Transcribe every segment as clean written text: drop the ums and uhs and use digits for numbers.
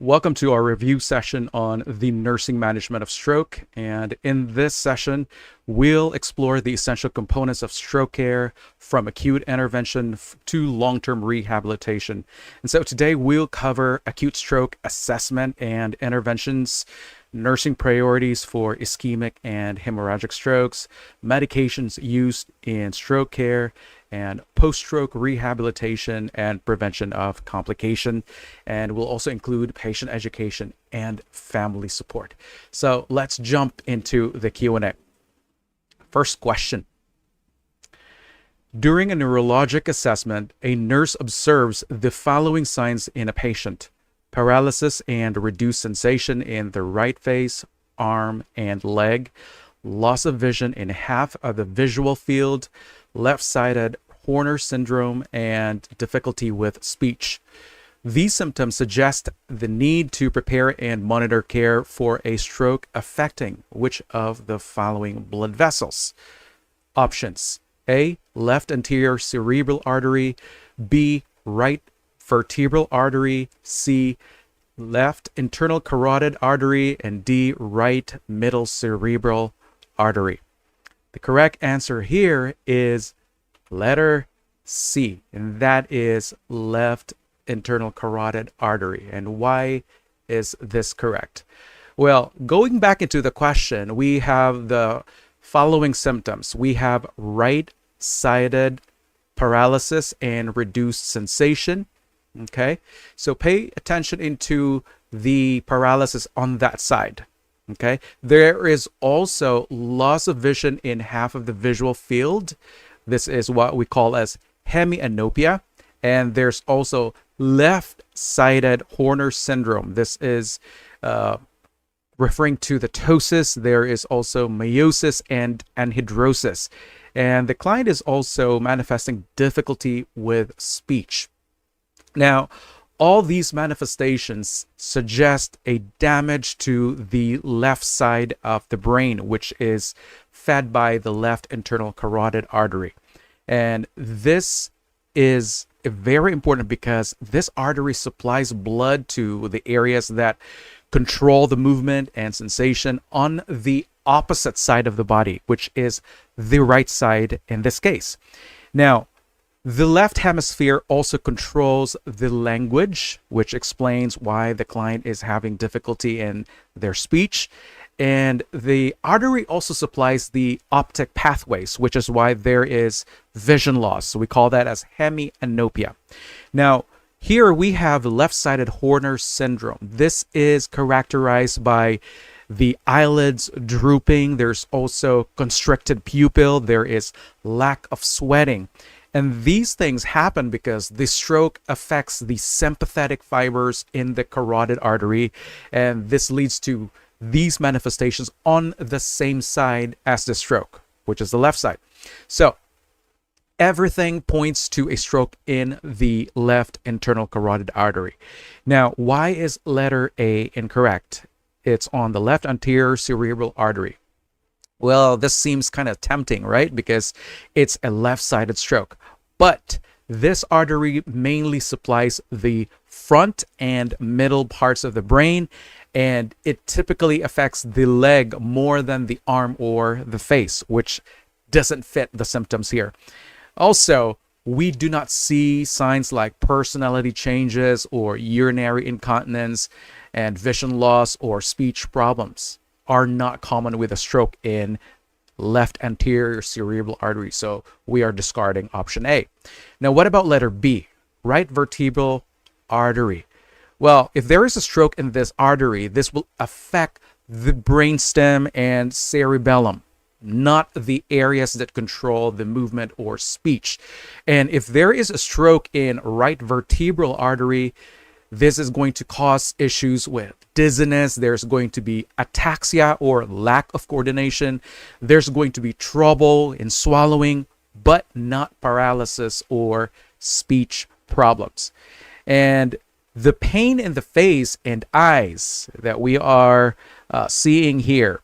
Welcome to our review session on the nursing management of stroke. And in this session, we'll explore the essential components of stroke care from acute intervention to long-term rehabilitation. And so today we'll cover acute stroke assessment and interventions, nursing priorities for ischemic and hemorrhagic strokes, medications used in stroke care, and post-stroke rehabilitation and prevention of complication. And we'll also include patient education and family support. So let's jump into the Q&A. First question. During a neurologic assessment, a nurse observes the following signs in a patient: paralysis and reduced sensation in the right face, arm, and leg, loss of vision in half of the visual field, left-sided Horner syndrome, and difficulty with speech. These symptoms suggest the need to prepare and monitor care for a stroke affecting which of the following blood vessels? Options: A, left anterior cerebral artery, B, right vertebral artery, C, left internal carotid artery, and D, right middle cerebral artery. The correct answer here is letter C, and that is left internal carotid artery. And why is this correct? Well, going back into the question, we have the following symptoms. We have right-sided paralysis and reduced sensation. Okay, so pay attention into the paralysis on that side. Okay, there is also loss of vision in half of the visual field. This is what we call as hemianopia. And there's also left-sided Horner syndrome. This is referring to the ptosis. There is also meiosis and anhidrosis. And the client is also manifesting difficulty with speech. Now, all these manifestations suggest a damage to the left side of the brain, which is fed by the left internal carotid artery. And this is very important because this artery supplies blood to the areas that control the movement and sensation on the opposite side of the body, which is the right side in this case. Now, the left hemisphere also controls the language, which explains why the client is having difficulty in their speech. And the artery also supplies the optic pathways, which is why there is vision loss. So we call that as hemianopia. Now, here we have left-sided Horner syndrome. This is characterized by the eyelids drooping. There's also constricted pupil. There is lack of sweating. And these things happen because the stroke affects the sympathetic fibers in the carotid artery. And this leads to these manifestations on the same side as the stroke, which is the left side. So everything points to a stroke in the left internal carotid artery. Now, why is letter A incorrect? It's on the left anterior cerebral artery. Well, this seems kind of tempting, right? Because it's a left-sided stroke. But this artery mainly supplies the front and middle parts of the brain, and it typically affects the leg more than the arm or the face, which doesn't fit the symptoms here. Also, we do not see signs like personality changes or urinary incontinence, and vision loss or speech problems are not common with a stroke in left anterior cerebral artery. So we are discarding option A. Now, what about letter B, right vertebral artery? Well, if there is a stroke in this artery, this will affect the brainstem and cerebellum, not the areas that control the movement or speech. And if there is a stroke in right vertebral artery, this is going to cause issues with dizziness. There's going to be ataxia or lack of coordination. There's going to be trouble in swallowing, but not paralysis or speech problems. And the pain in the face and eyes that we are seeing here,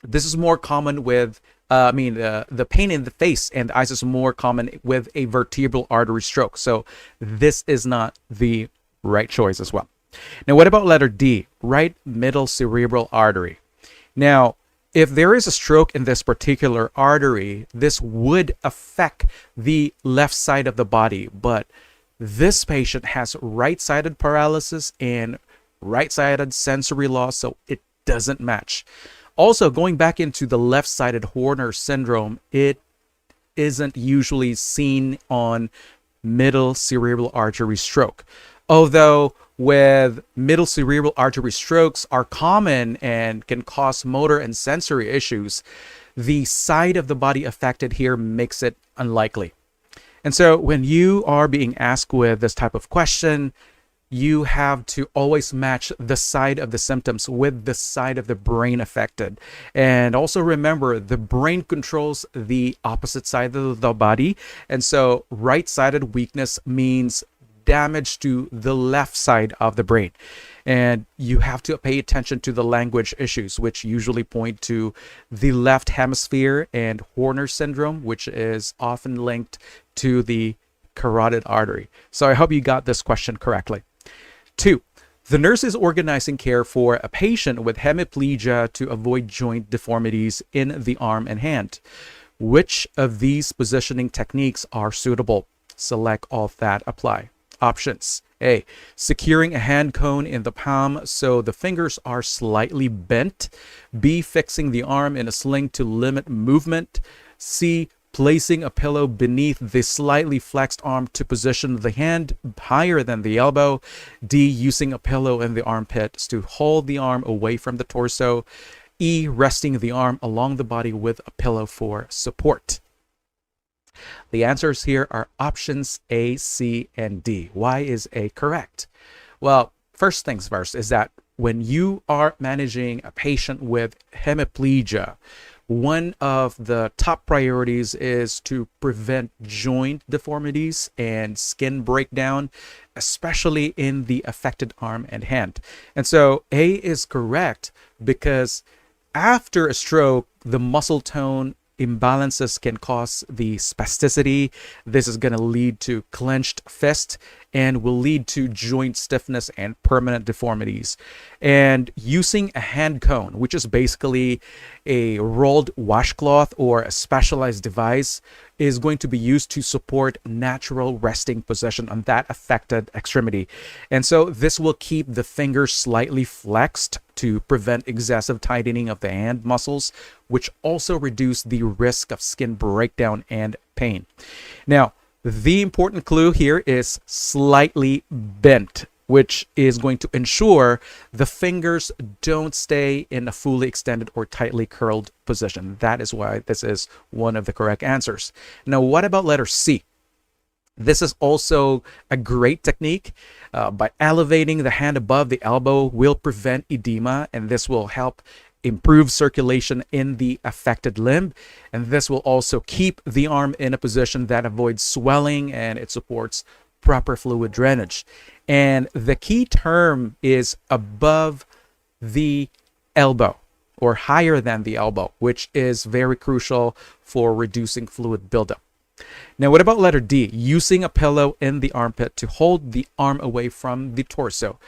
this is more common with, the pain in the face and eyes is more common with a vertebral artery stroke. So this is not the right choice as well. Now, what about letter D, right middle cerebral artery? Now, if there is a stroke in this particular artery, this would affect the left side of the body, but this patient has right-sided paralysis and right-sided sensory loss, so it doesn't match. Also, going back into the left-sided Horner syndrome, it isn't usually seen on middle cerebral artery stroke. Although with middle cerebral artery strokes are common and can cause motor and sensory issues, the side of the body affected here makes it unlikely. And so when you are being asked with this type of question, you have to always match the side of the symptoms with the side of the brain affected. And also remember, the brain controls the opposite side of the body. And so right-sided weakness means damage to the left side of the brain. And you have to pay attention to the language issues, which usually point to the left hemisphere, and Horner syndrome, which is often linked to the carotid artery. So I hope you got this question correctly. 2. The nurse is organizing care for a patient with hemiplegia to avoid joint deformities in the arm and hand. Which of these positioning techniques are suitable? Select all that apply. Options. A. Securing a hand cone in the palm so the fingers are slightly bent. B. Fixing the arm in a sling to limit movement. C. Placing a pillow beneath the slightly flexed arm to position the hand higher than the elbow. D. Using a pillow in the armpits to hold the arm away from the torso. E. Resting the arm along the body with a pillow for support. The answers here are options A, C, and D. Why is A correct? Well, first things first is that when you are managing a patient with hemiplegia, one of the top priorities is to prevent joint deformities and skin breakdown, especially in the affected arm and hand. And so A is correct because after a stroke, the muscle tone imbalances can cause the spasticity. This is going to lead to clenched fist and will lead to joint stiffness and permanent deformities. And using a hand cone, which is basically a rolled washcloth or a specialized device, is going to be used to support natural resting position on that affected extremity. And so this will keep the fingers slightly flexed to prevent excessive tightening of the hand muscles, which also reduce the risk of skin breakdown and pain. Now, the important clue here is slightly bent, which is going to ensure the fingers don't stay in a fully extended or tightly curled position. That is why this is one of the correct answers. Now, what about letter C? This is also a great technique. By elevating the hand above the elbow will prevent edema, and this will help improve circulation in the affected limb. And this will also keep the arm in a position that avoids swelling, and it supports proper fluid drainage. And the key term is above the elbow or higher than the elbow, which is very crucial for reducing fluid buildup. Now, what about letter D? Using a pillow in the armpit to hold the arm away from the torso.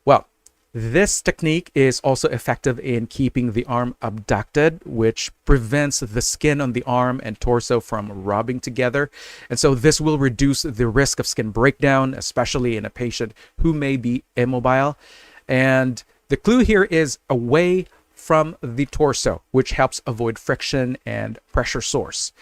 Well, this technique is also effective in keeping the arm abducted, which prevents the skin on the arm and torso from rubbing together. And so this will reduce the risk of skin breakdown, especially in a patient who may be immobile. And the clue here is away from the torso, which helps avoid friction and pressure source.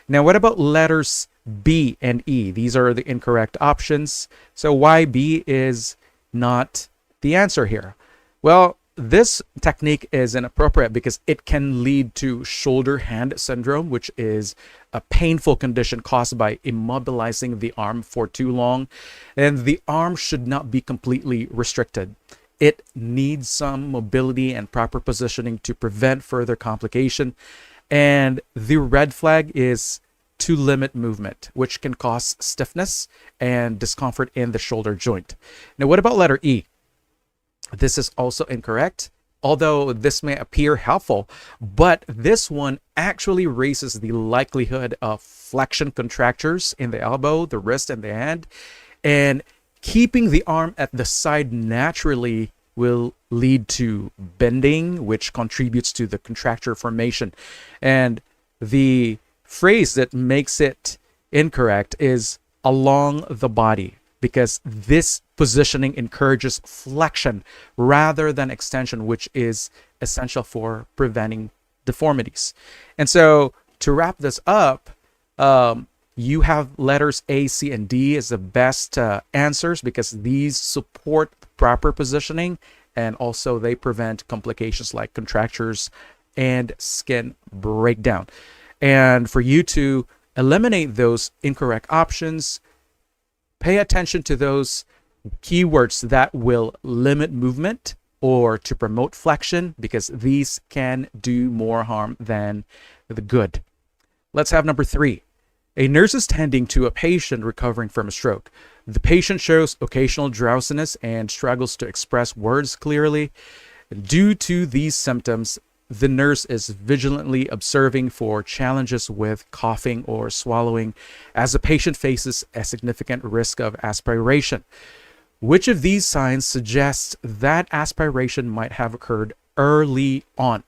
Now, what about letters B and E? These are the incorrect options. So why B is not the answer here? Well, this technique is inappropriate because it can lead to shoulder hand syndrome, which is a painful condition caused by immobilizing the arm for too long. And the arm should not be completely restricted. It needs some mobility and proper positioning to prevent further complication. And the red flag is to limit movement, which can cause stiffness and discomfort in the shoulder joint. Now, what about letter E? This is also incorrect, although this may appear helpful, but this one actually raises the likelihood of flexion contractures in the elbow, the wrist, and the hand, and Keeping the arm at the side naturally will lead to bending, which contributes to the contracture formation. And the phrase that makes it incorrect is along the body, because this positioning encourages flexion rather than extension, which is essential for preventing deformities. And so to wrap this up, you have letters A, C, and D as the best answers, because these support proper positioning, and also they prevent complications like contractures and skin breakdown. And for you to eliminate those incorrect options, pay attention to those keywords that will limit movement or to promote flexion, because these can do more harm than the good. Let's have number 3. A nurse is tending to a patient recovering from a stroke. The patient shows occasional drowsiness and struggles to express words clearly. Due to these symptoms, the nurse is vigilantly observing for challenges with coughing or swallowing as the patient faces a significant risk of aspiration. Which of these signs suggests that aspiration might have occurred early on?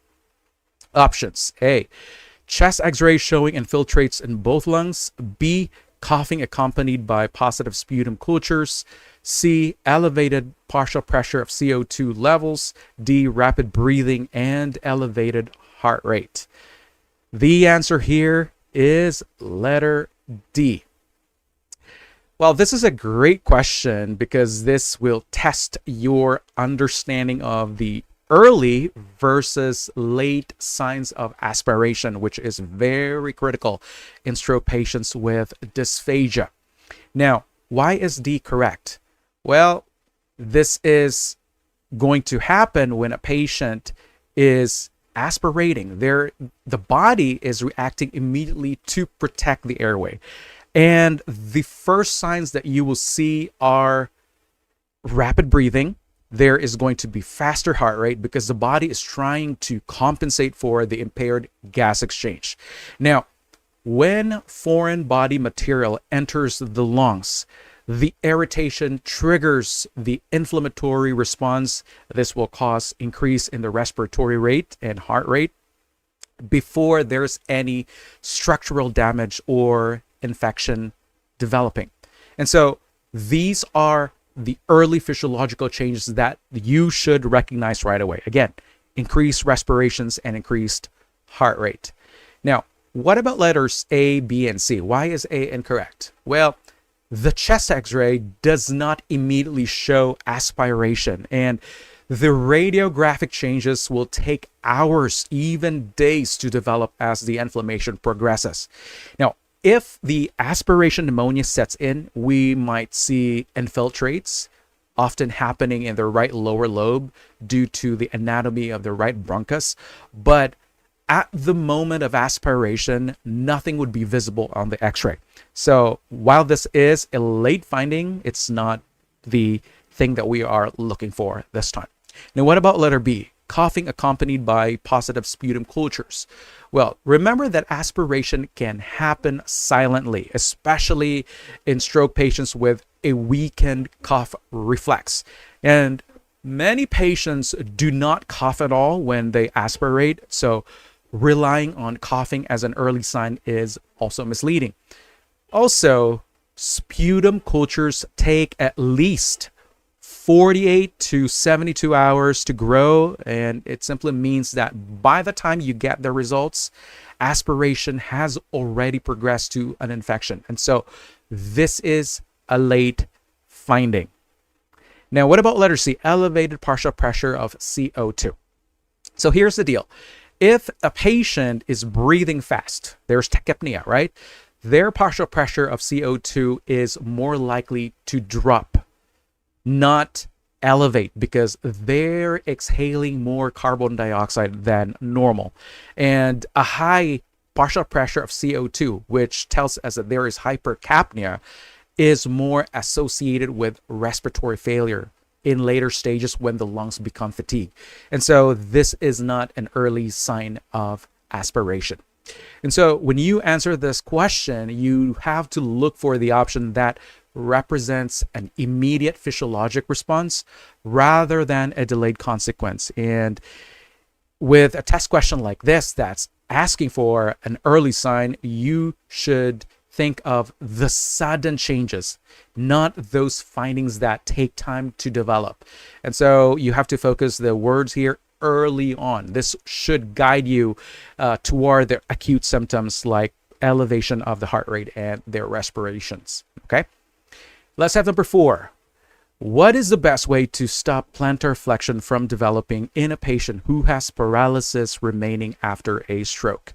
Options: A, chest x-ray showing infiltrates in both lungs. B, coughing accompanied by positive sputum cultures. C, elevated partial pressure of CO2 levels. D, rapid breathing and elevated heart rate. The answer here is letter D. Well, this is a great question because this will test your understanding of the early versus late signs of aspiration, which is very critical in stroke patients with dysphagia. Now, why is D correct? Well, this is going to happen when a patient is aspirating. The body is reacting immediately to protect the airway. And the first signs that you will see are rapid breathing. There is going to be faster heart rate because the body is trying to compensate for the impaired gas exchange. Now, when foreign body material enters the lungs, the irritation triggers the inflammatory response. This will cause increase in the respiratory rate and heart rate before there's any structural damage or infection developing. And so these are the early physiological changes that you should recognize right away. Again, increased respirations and increased heart rate. Now, what about letters A, B, and C? Why is A incorrect? Well, the chest x-ray does not immediately show aspiration, and the radiographic changes will take hours, even days, to develop as the inflammation progresses. Now, if the aspiration pneumonia sets in, we might see infiltrates, often happening in the right lower lobe due to the anatomy of the right bronchus. But at the moment of aspiration, nothing would be visible on the x-ray. So while this is a late finding, it's not the thing that we are looking for this time. Now, what about letter B? Coughing accompanied by positive sputum cultures. Well, remember that aspiration can happen silently, especially in stroke patients with a weakened cough reflex. And many patients do not cough at all when they aspirate, so relying on coughing as an early sign is also misleading. Also, sputum cultures take at least 48 to 72 hours to grow, and it simply means that by the time you get the results, aspiration has already progressed to an infection. And so this is a late finding. Now, what about letter C? Elevated partial pressure of CO2. So here's the deal. If a patient is breathing fast, there's tachypnea, right? Their partial pressure of CO2 is more likely to drop, not elevate, because they're exhaling more carbon dioxide than normal. And a high partial pressure of CO2, which tells us that there is hypercapnia, is more associated with respiratory failure in later stages when the lungs become fatigued. And so this is not an early sign of aspiration. And so when you answer this question, you have to look for the option that represents an immediate physiologic response rather than a delayed consequence. And with a test question like this that's asking for an early sign, you should think of the sudden changes, not those findings that take time to develop. And so you have to focus the words here early on. This should guide you toward the acute symptoms like elevation of the heart rate and their respirations. Okay, let's have number 4. What is the best way to stop plantar flexion from developing in a patient who has paralysis remaining after a stroke?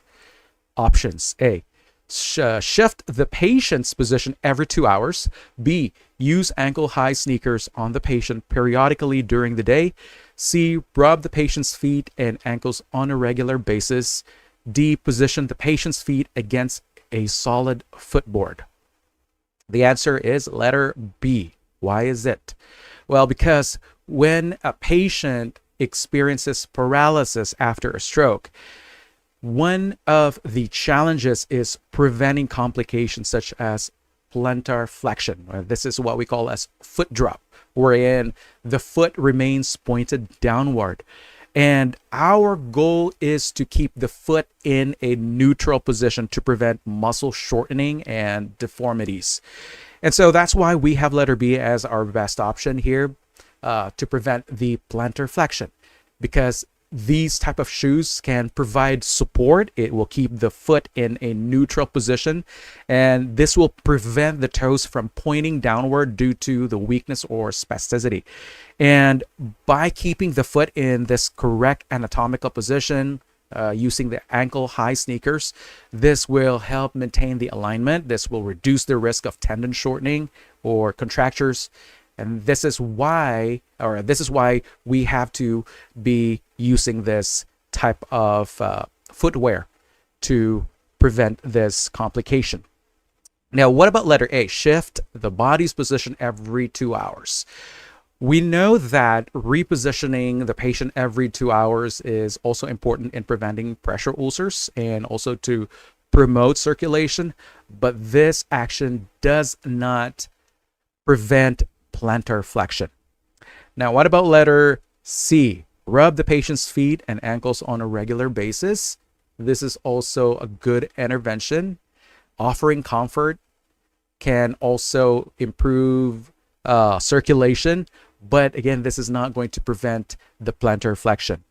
Options: A, shift the patient's position every 2 hours. B, use ankle-high sneakers on the patient periodically during the day. C, rub the patient's feet and ankles on a regular basis. D, position the patient's feet against a solid footboard. The answer is letter B. Why is it? Well, because when a patient experiences paralysis after a stroke, one of the challenges is preventing complications such as plantar flexion. This is what we call as foot drop, wherein the foot remains pointed downward. And our goal is to keep the foot in a neutral position to prevent muscle shortening and deformities. And so that's why we have letter B as our best option here to prevent the plantar flexion, because these type of shoes can provide support. It will keep the foot in a neutral position, and this will prevent the toes from pointing downward due to the weakness or spasticity. And by keeping the foot in this correct anatomical position, using the ankle-high sneakers, this will help maintain the alignment. This will reduce the risk of tendon shortening or contractures. And this is why we have to be using this type of footwear to prevent this complication. Now, what about letter A? Shift the body's position every 2 hours. We know that repositioning the patient every 2 hours is also important in preventing pressure ulcers and also to promote circulation, but this action does not prevent plantar flexion. Now, what about letter C? Rub the patient's feet and ankles on a regular basis. This is also a good intervention. Offering comfort can also improve circulation, but again, this is not going to prevent the plantar flexion.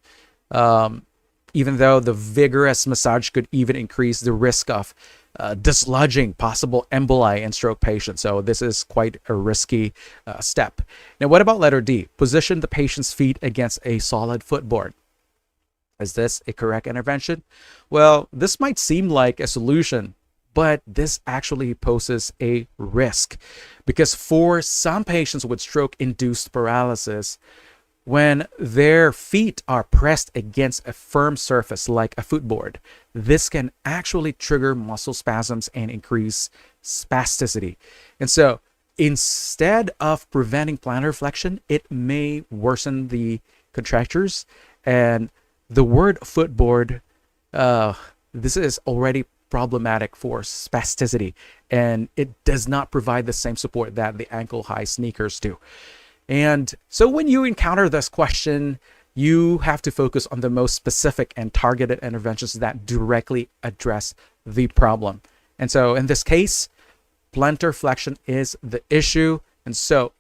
Even though the vigorous massage could even increase the risk of dislodging possible emboli in stroke patients. So this is quite a risky step. Now, what about letter D? Position the patient's feet against a solid footboard. Is this a correct intervention? Well, this might seem like a solution, but this actually poses a risk, because for some patients with stroke-induced paralysis, when their feet are pressed against a firm surface like a footboard, this can actually trigger muscle spasms and increase spasticity. And so instead of preventing plantar flexion, it may worsen the contractures. And the word footboard, this is already problematic for spasticity, and it does not provide the same support that the ankle-high sneakers do. And so when you encounter this question, you have to focus on the most specific and targeted interventions that directly address the problem. And so in this case, plantar flexion is the issue. And so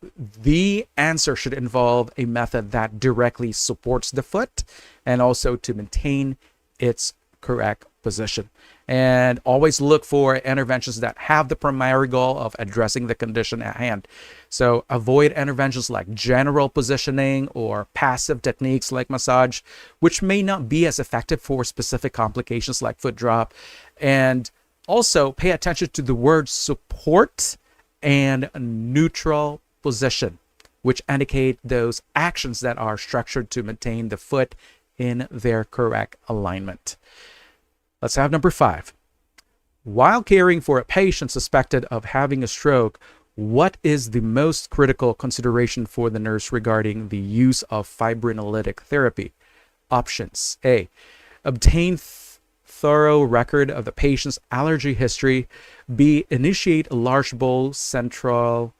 the answer should involve a method that directly supports the foot and also to maintain its correct position. And always look for interventions that have the primary goal of addressing the condition at hand. So avoid interventions like general positioning or passive techniques like massage, which may not be as effective for specific complications like foot drop. And also pay attention to the words support and neutral position, which indicate those actions that are structured to maintain the foot in their correct alignment. Let's have number 5. While caring for a patient suspected of having a stroke, what is the most critical consideration for the nurse regarding the use of fibrinolytic therapy? Options: A, obtain thorough record of the patient's allergy history. B, initiate a large bowel central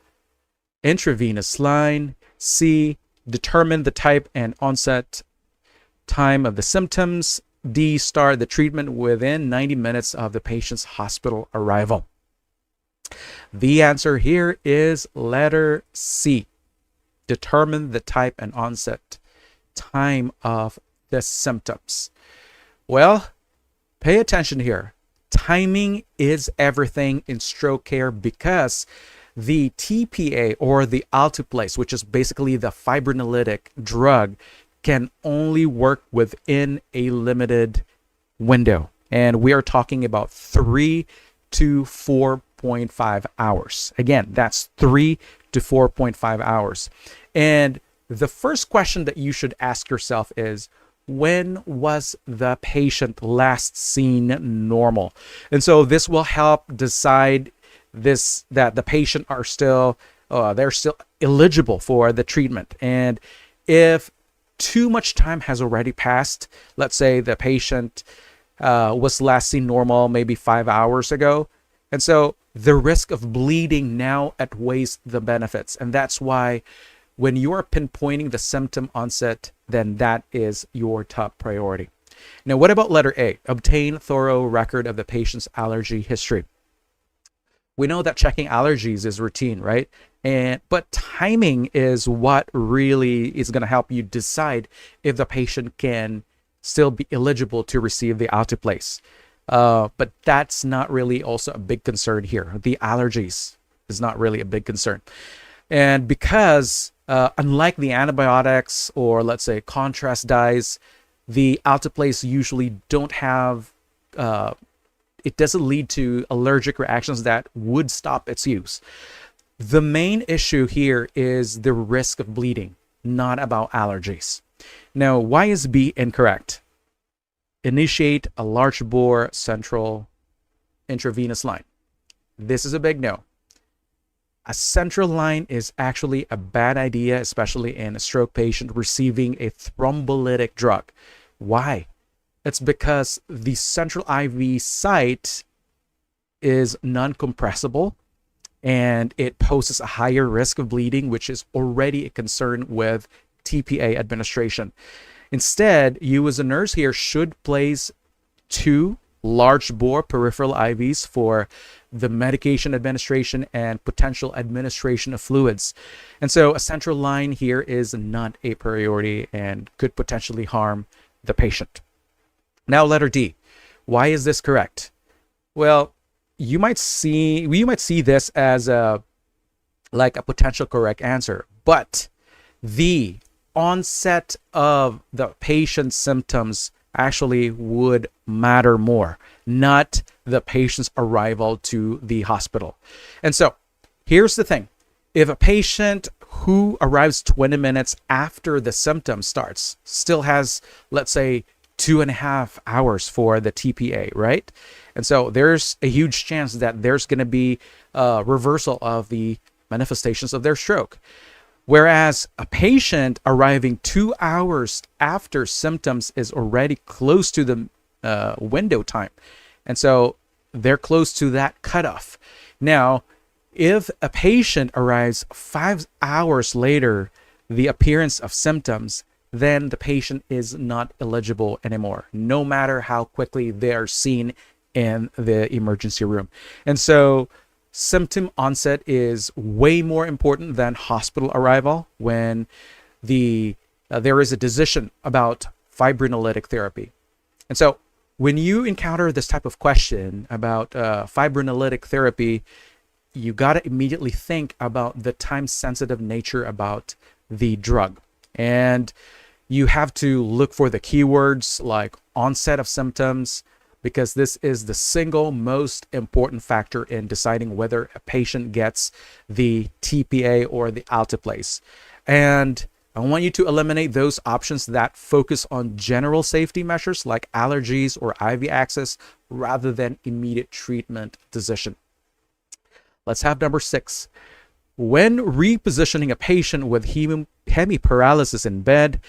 intravenous line. C, determine the type and onset time of the symptoms. D, start the treatment within 90 minutes of the patient's hospital arrival. The answer here is letter C. Determine the type and onset time of the symptoms. Well, pay attention here. Timing is everything in stroke care because the TPA, or the alteplase, which is basically the fibrinolytic drug, can only work within a limited window. And we are talking about 3 to 4.5 hours. Again, that's 3 to 4.5 hours. And the first question that you should ask yourself is, when was the patient last seen normal? And so this will help decide that the patient are still they're still eligible for the treatment. And if too much time has already passed, let's say the patient was last seen normal maybe 5 hours ago, and so the risk of bleeding now outweighs the benefits. And that's why when you are pinpointing the symptom onset, then that is your top priority. Now, what about letter A? Obtain thorough record of the patient's allergy history. We know that checking allergies is routine, right? But timing is what really is going to help you decide if the patient can still be eligible to receive the alteplase. But that's not really also a big concern here. The allergies is not really a big concern. And because unlike the antibiotics or let's say contrast dyes, the alteplase usually don't have it doesn't lead to allergic reactions that would stop its use. The main issue here is the risk of bleeding, not about allergies. Now, why is B incorrect? Initiate a large bore central intravenous line. This is a big no. A central line is actually a bad idea, especially in a stroke patient receiving a thrombolytic drug. Why? It's because the central IV site is non-compressible and it poses a higher risk of bleeding, which is already a concern with TPA administration. Instead, you as a nurse here should place 2 large bore peripheral IVs for the medication administration and potential administration of fluids. And so a central line here is not a priority and could potentially harm the patient. Now, letter D. Why is this correct? Well, you might see this as a potential correct answer, but the onset of the patient's symptoms actually would matter more, not the patient's arrival to the hospital. And so here's the thing. If a patient who arrives 20 minutes after the symptom starts still has, let's say, 2.5 hours for the TPA, right? And so there's a huge chance that there's going to be a reversal of the manifestations of their stroke. Whereas a patient arriving 2 hours after symptoms is already close to the window time. And so they're close to that cutoff. Now, if a patient arrives 5 hours later, the appearance of symptoms, then the patient is not eligible anymore, no matter how quickly they are seen in the emergency room. And so symptom onset is way more important than hospital arrival when there is a decision about fibrinolytic therapy. And so when you encounter this type of question about fibrinolytic therapy, you got to immediately think about the time-sensitive nature about the drug. And you have to look for the keywords like onset of symptoms, because this is the single most important factor in deciding whether a patient gets the TPA or the alteplase. And I want you to eliminate those options that focus on general safety measures like allergies or IV access rather than immediate treatment decision. Let's have number 6. When repositioning a patient with hemiparalysis in bed,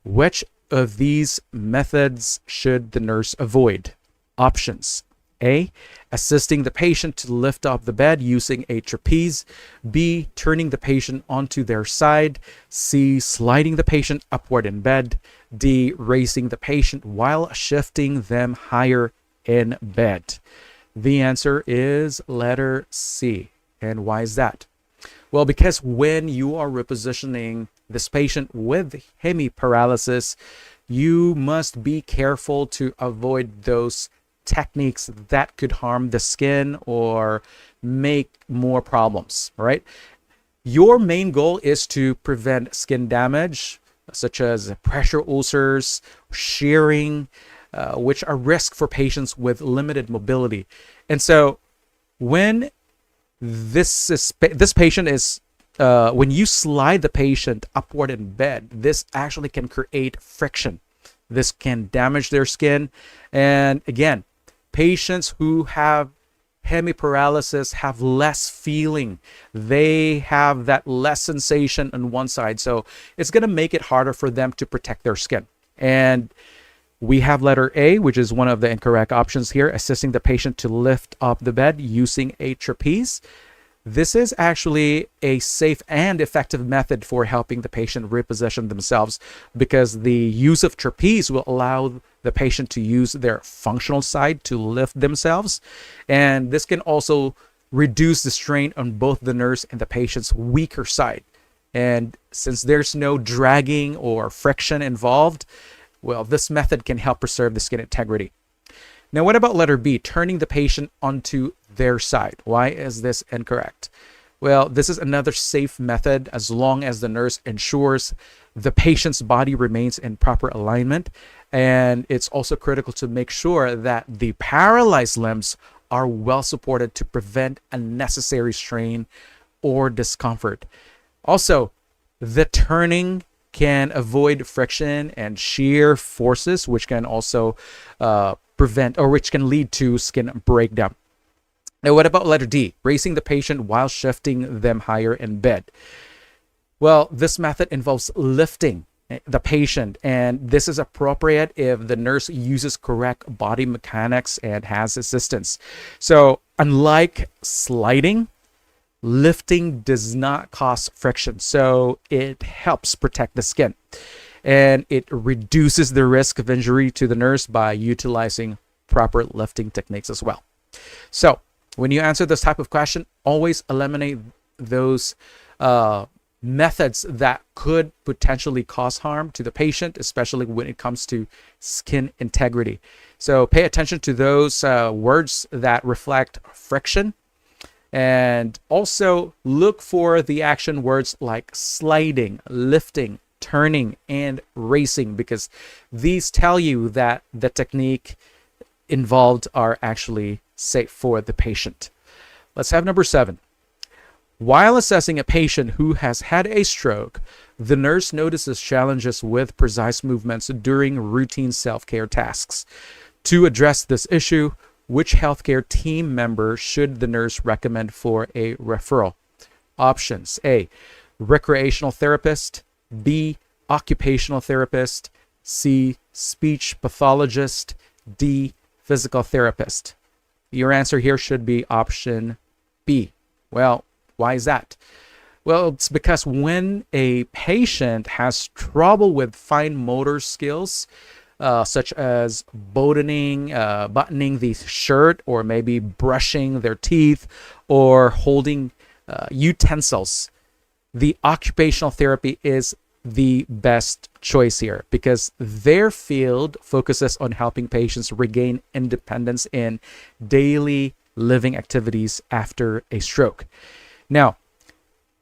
which of these methods should the nurse avoid? Options: A, assisting the patient to lift off the bed using a trapeze. B, turning the patient onto their side. C, sliding the patient upward in bed. D, raising the patient while shifting them higher in bed. The answer is letter C. And why is that? Well, because when you are repositioning this patient with hemiparalysis, you must be careful to avoid those techniques that could harm the skin or make more problems, right? Your main goal is to prevent skin damage, such as pressure ulcers, shearing, which are risks for patients with limited mobility. And so when this patient is when you slide the patient upward in bed, this actually can create friction. This can damage their skin. And again, patients who have hemiparalysis have less feeling. They have that less sensation on one side. So it's going to make it harder for them to protect their skin. And we have letter A, which is one of the incorrect options here, assisting the patient to lift up the bed using a trapeze. This is actually a safe and effective method for helping the patient reposition themselves, because the use of trapeze will allow the patient to use their functional side to lift themselves. And this can also reduce the strain on both the nurse and the patient's weaker side. And since there's no dragging or friction involved, well, this method can help preserve the skin integrity. Now, what about letter B, turning the patient onto their side? Why is this incorrect? Well, this is another safe method as long as the nurse ensures the patient's body remains in proper alignment. And it's also critical to make sure that the paralyzed limbs are well supported to prevent unnecessary strain or discomfort. Also, the turning can avoid friction and shear forces, which can also prevent, or which can lead to skin breakdown. Now, what about letter D, raising the patient while shifting them higher in bed? Well, this method involves lifting the patient, and this is appropriate if the nurse uses correct body mechanics and has assistance. So unlike sliding, lifting does not cause friction, so it helps protect the skin. And it reduces the risk of injury to the nurse by utilizing proper lifting techniques as well. So when you answer this type of question, always eliminate those methods that could potentially cause harm to the patient, especially when it comes to skin integrity. So pay attention to those words that reflect friction. And also look for the action words like sliding, lifting, turning, and racing, because these tell you that the technique involved are actually safe for the patient. Let's have number 7. While assessing a patient who has had a stroke, the nurse notices challenges with precise movements during routine self-care tasks. To address this issue, which healthcare team member should the nurse recommend for a referral? Options: A, recreational therapist. B, occupational therapist. C, speech pathologist. D, physical therapist. Your answer here should be option B. Well, why is that? Well, it's because when a patient has trouble with fine motor skills, such as buttoning the shirt, or maybe brushing their teeth, or holding utensils, the occupational therapy is the best choice here, because their field focuses on helping patients regain independence in daily living activities after a stroke. Now,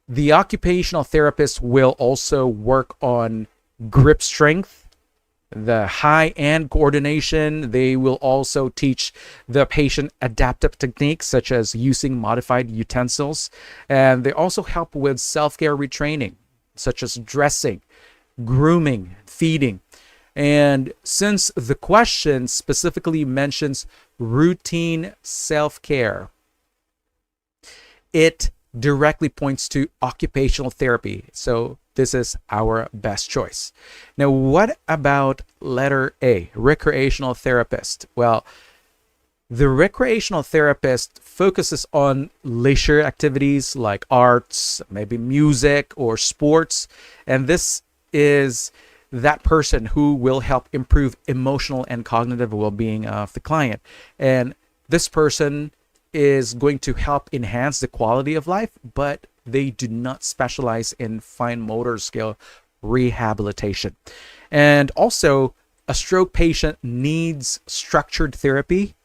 the occupational therapist will also work on grip strength, the hand coordination. They will also teach the patient adaptive techniques such as using modified utensils. And they also help with self-care retraining, such as dressing, grooming, feeding. And since the question specifically mentions routine self-care, it directly points to occupational therapy. So this is our best choice. Now, what about letter A, recreational therapist? Well, The recreational therapist focuses on leisure activities like arts, maybe music or sports, and this is that person who will help improve emotional and cognitive well-being of the client. And this person is going to help enhance the quality of life, but they do not specialize in fine motor skill rehabilitation. And also, a stroke patient needs structured therapy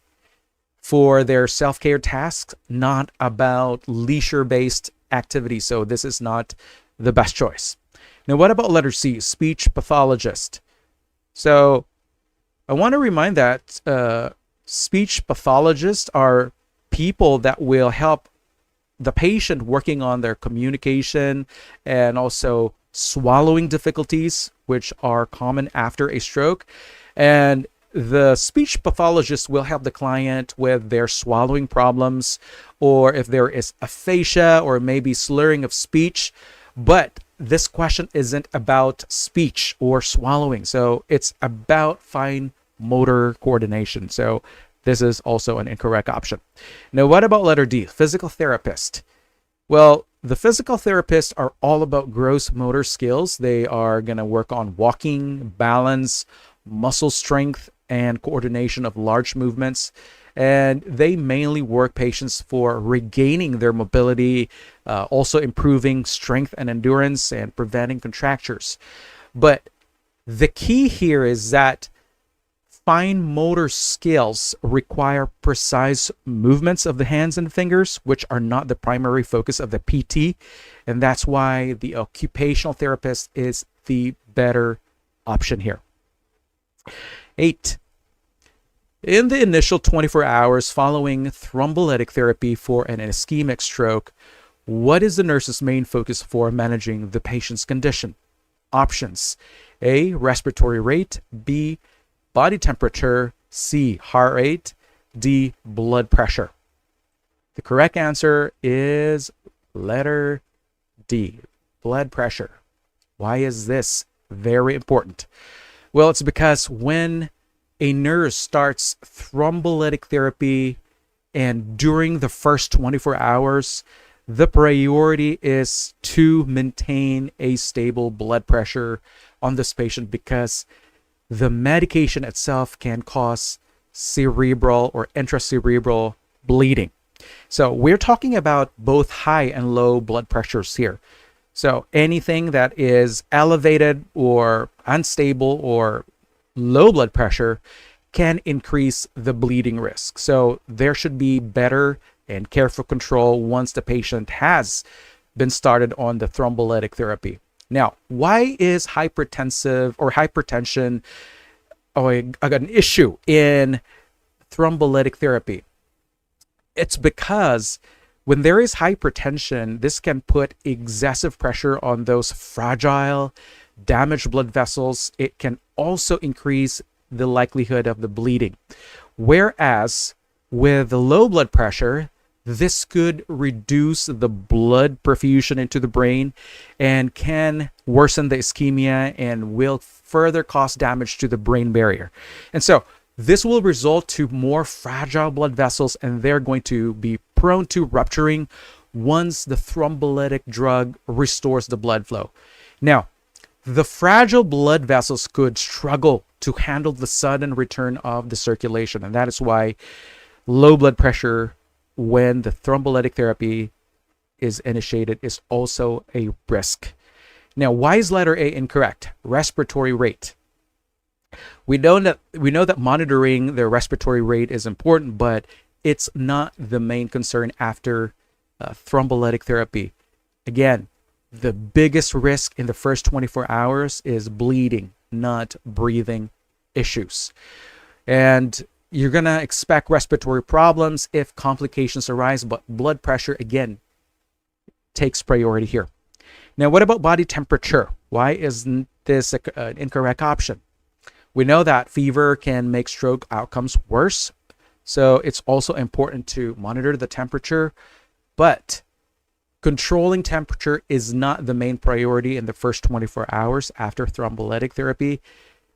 for their self-care tasks, not about leisure-based activities. So this is not the best choice. Now, what about letter C, speech pathologist? So I want to remind that speech pathologists are people that will help the patient working on their communication and also swallowing difficulties, which are common after a stroke. And the speech pathologist will help the client with their swallowing problems, or if there is aphasia or maybe slurring of speech. But this question isn't about speech or swallowing. So it's about fine motor coordination. So this is also an incorrect option. Now, what about letter D, physical therapist? Well, the physical therapists are all about gross motor skills. They are going to work on walking, balance, muscle strength, and coordination of large movements. And they mainly work patients for regaining their mobility, also improving strength and endurance and preventing contractures. But the key here is that fine motor skills require precise movements of the hands and fingers, which are not the primary focus of the PT. And that's why the occupational therapist is the better option here. 8. In the initial 24 hours following thrombolytic therapy for an ischemic stroke, what is the nurse's main focus for managing the patient's condition? Options: A, respiratory rate; B, body temperature; C, heart rate; D, blood pressure. The correct answer is letter D, blood pressure. Why is this very important? Well, it's because when a nurse starts thrombolytic therapy and during the first 24 hours, the priority is to maintain a stable blood pressure on this patient, because the medication itself can cause cerebral or intracerebral bleeding. So we're talking about both high and low blood pressures here. So anything that is elevated or unstable or low blood pressure can increase the bleeding risk. So there should be better and careful control once the patient has been started on the thrombolytic therapy. Now, why is hypertension an issue in thrombolytic therapy? It's because when there is hypertension, this can put excessive pressure on those fragile, damaged blood vessels. It can also increase the likelihood of the bleeding. Whereas with the low blood pressure, this could reduce the blood perfusion into the brain and can worsen the ischemia and will further cause damage to the brain barrier. And so this will result to more fragile blood vessels, and they're going to be prone to rupturing once the thrombolytic drug restores the blood flow. Now, the fragile blood vessels could struggle to handle the sudden return of the circulation, and that is why low blood pressure when the thrombolytic therapy is initiated is also a risk. Now, why is letter A incorrect? Respiratory rate. We know that monitoring the respiratory rate is important, but it's not the main concern after thrombolytic therapy. Again, the biggest risk in the first 24 hours is bleeding, not breathing issues. And you're going to expect respiratory problems if complications arise, but blood pressure, again, takes priority here. Now, what about body temperature? Why isn't this an incorrect option? We know that fever can make stroke outcomes worse, so it's also important to monitor the temperature, but controlling temperature is not the main priority in the first 24 hours after thrombolytic therapy.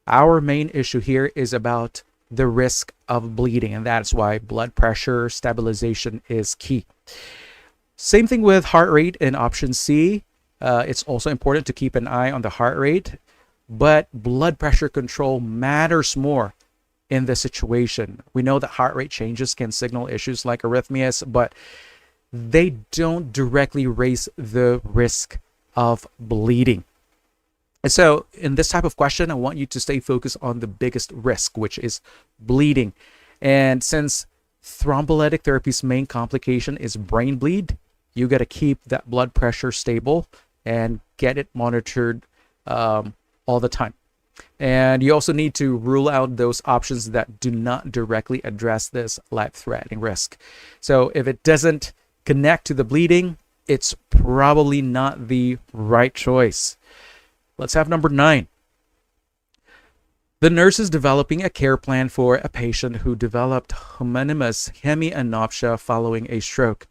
Our main issue here is about the risk of bleeding, and that's why blood pressure stabilization is key. Same thing with heart rate in option C. It's also important to keep an eye on the heart rate, but blood pressure control matters more in this situation. We know that heart rate changes can signal issues like arrhythmias, but they don't directly raise the risk of bleeding. And so in this type of question, I want you to stay focused on the biggest risk, which is bleeding. And since thrombolytic therapy's main complication is brain bleed, you got to keep that blood pressure stable and get it monitored all the time. And you also need to rule out those options that do not directly address this life-threatening risk. So if it doesn't connect to the bleeding, it's probably not the right choice. Let's have number 9. The nurse is developing a care plan for a patient who developed homonymous hemianopsia following a stroke.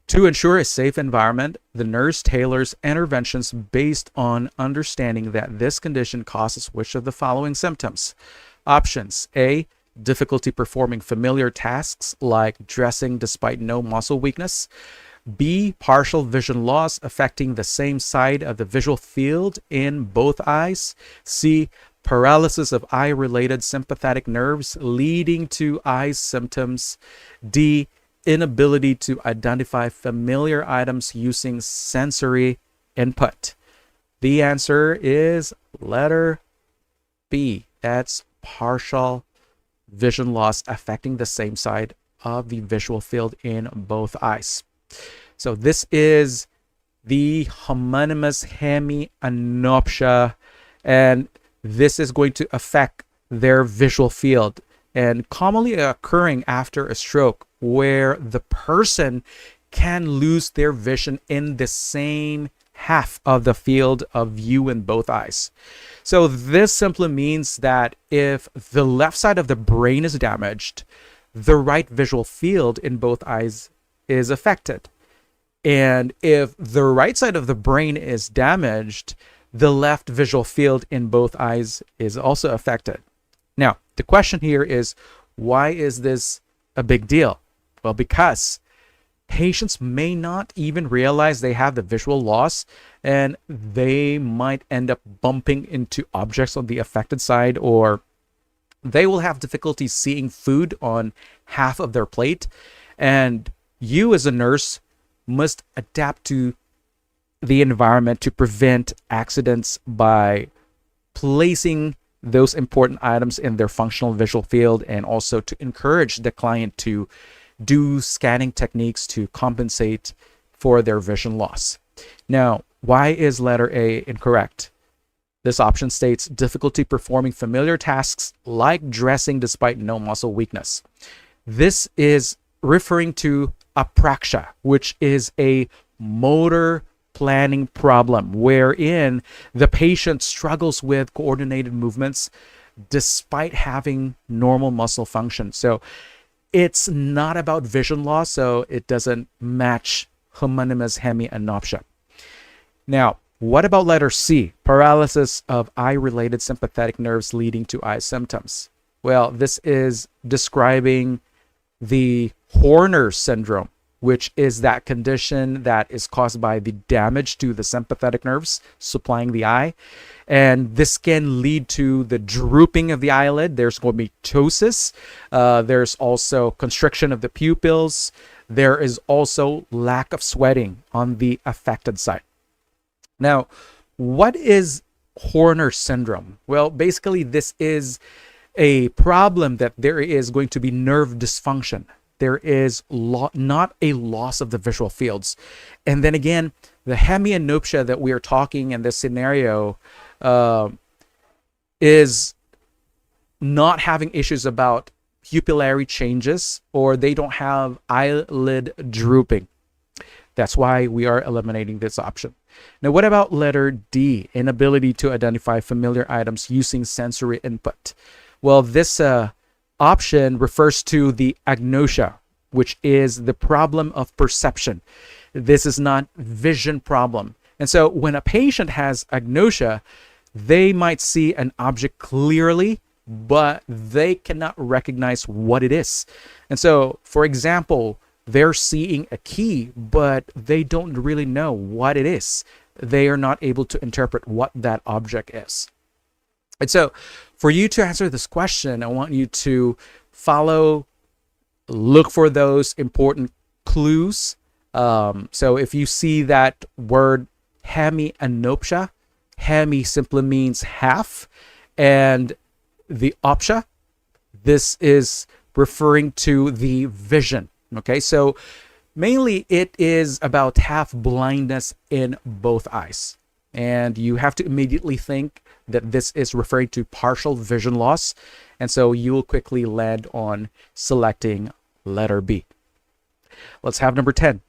To ensure a safe environment, the nurse tailors interventions based on understanding that this condition causes which of the following symptoms? Options: A, difficulty performing familiar tasks like dressing despite no muscle weakness. B, partial vision loss affecting the same side of the visual field in both eyes. C, paralysis of eye-related sympathetic nerves leading to eye symptoms. D, inability to identify familiar items using sensory input. The answer is letter B. That's partial vision loss affecting the same side of the visual field in both eyes. So this is the homonymous hemianopsia, and this is going to affect their visual field and commonly occurring after a stroke, where the person can lose their vision in the same half of the field of view in both eyes. So this simply means that if the left side of the brain is damaged, the right visual field in both eyes is affected. And if the right side of the brain is damaged, the left visual field in both eyes is also affected. Now, the question here is, why is this a big deal? Well, because patients may not even realize they have the visual loss, and they might end up bumping into objects on the affected side, or they will have difficulty seeing food on half of their plate. And you as a nurse must adapt to the environment to prevent accidents by placing those important items in their functional visual field, and also to encourage the client to do scanning techniques to compensate for their vision loss. Now, why is letter A incorrect? This option states difficulty performing familiar tasks like dressing despite no muscle weakness. This is referring to apraxia, which is a motor planning problem wherein the patient struggles with coordinated movements despite having normal muscle function. So it's not about vision loss, so it doesn't match homonymous hemianopsia. Now, what about letter C, paralysis of eye-related sympathetic nerves leading to eye symptoms? Well, this is describing the Horner syndrome, which is that condition that is caused by the damage to the sympathetic nerves supplying the eye. And this can lead to the drooping of the eyelid. There's going to be ptosis. There's also constriction of the pupils. There is also lack of sweating on the affected side. Now, what is Horner syndrome? Well, basically, this is a problem that there is going to be nerve dysfunction. There is not a loss of the visual fields. And then again, the hemianopsia that we are talking in this scenario is not having issues about pupillary changes, or they don't have eyelid drooping. That's why we are eliminating this option. Now, what about letter D, inability to identify familiar items using sensory input? Well, this option refers to the agnosia, which is the problem of perception. This is not vision problem. And so when a patient has agnosia, they might see an object clearly, but they cannot recognize what it is. And so, for example, they're seeing a key, but they don't really know what it is. They are not able to interpret what that object is. And so, for you to answer this question, I want you to look for those important clues. So if you see that word hemianopsia, hemi simply means half, and the opsia, this is referring to the vision. Okay, so mainly it is about half blindness in both eyes. And you have to immediately think that this is referring to partial vision loss. And so you will quickly land on selecting letter B. Let's have number 10.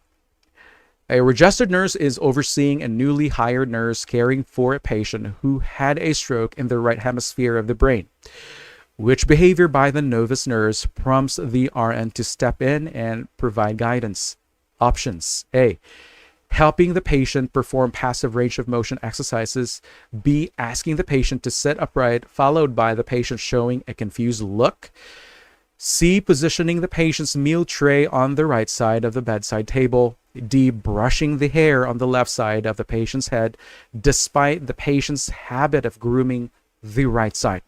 A registered nurse is overseeing a newly hired nurse caring for a patient who had a stroke in the right hemisphere of the brain. Which behavior by the novice nurse prompts the RN to step in and provide guidance? Options: A, helping the patient perform passive range of motion exercises. B, asking the patient to sit upright, followed by the patient showing a confused look. C, positioning the patient's meal tray on the right side of the bedside table. D, brushing the hair on the left side of the patient's head, despite the patient's habit of grooming the right side.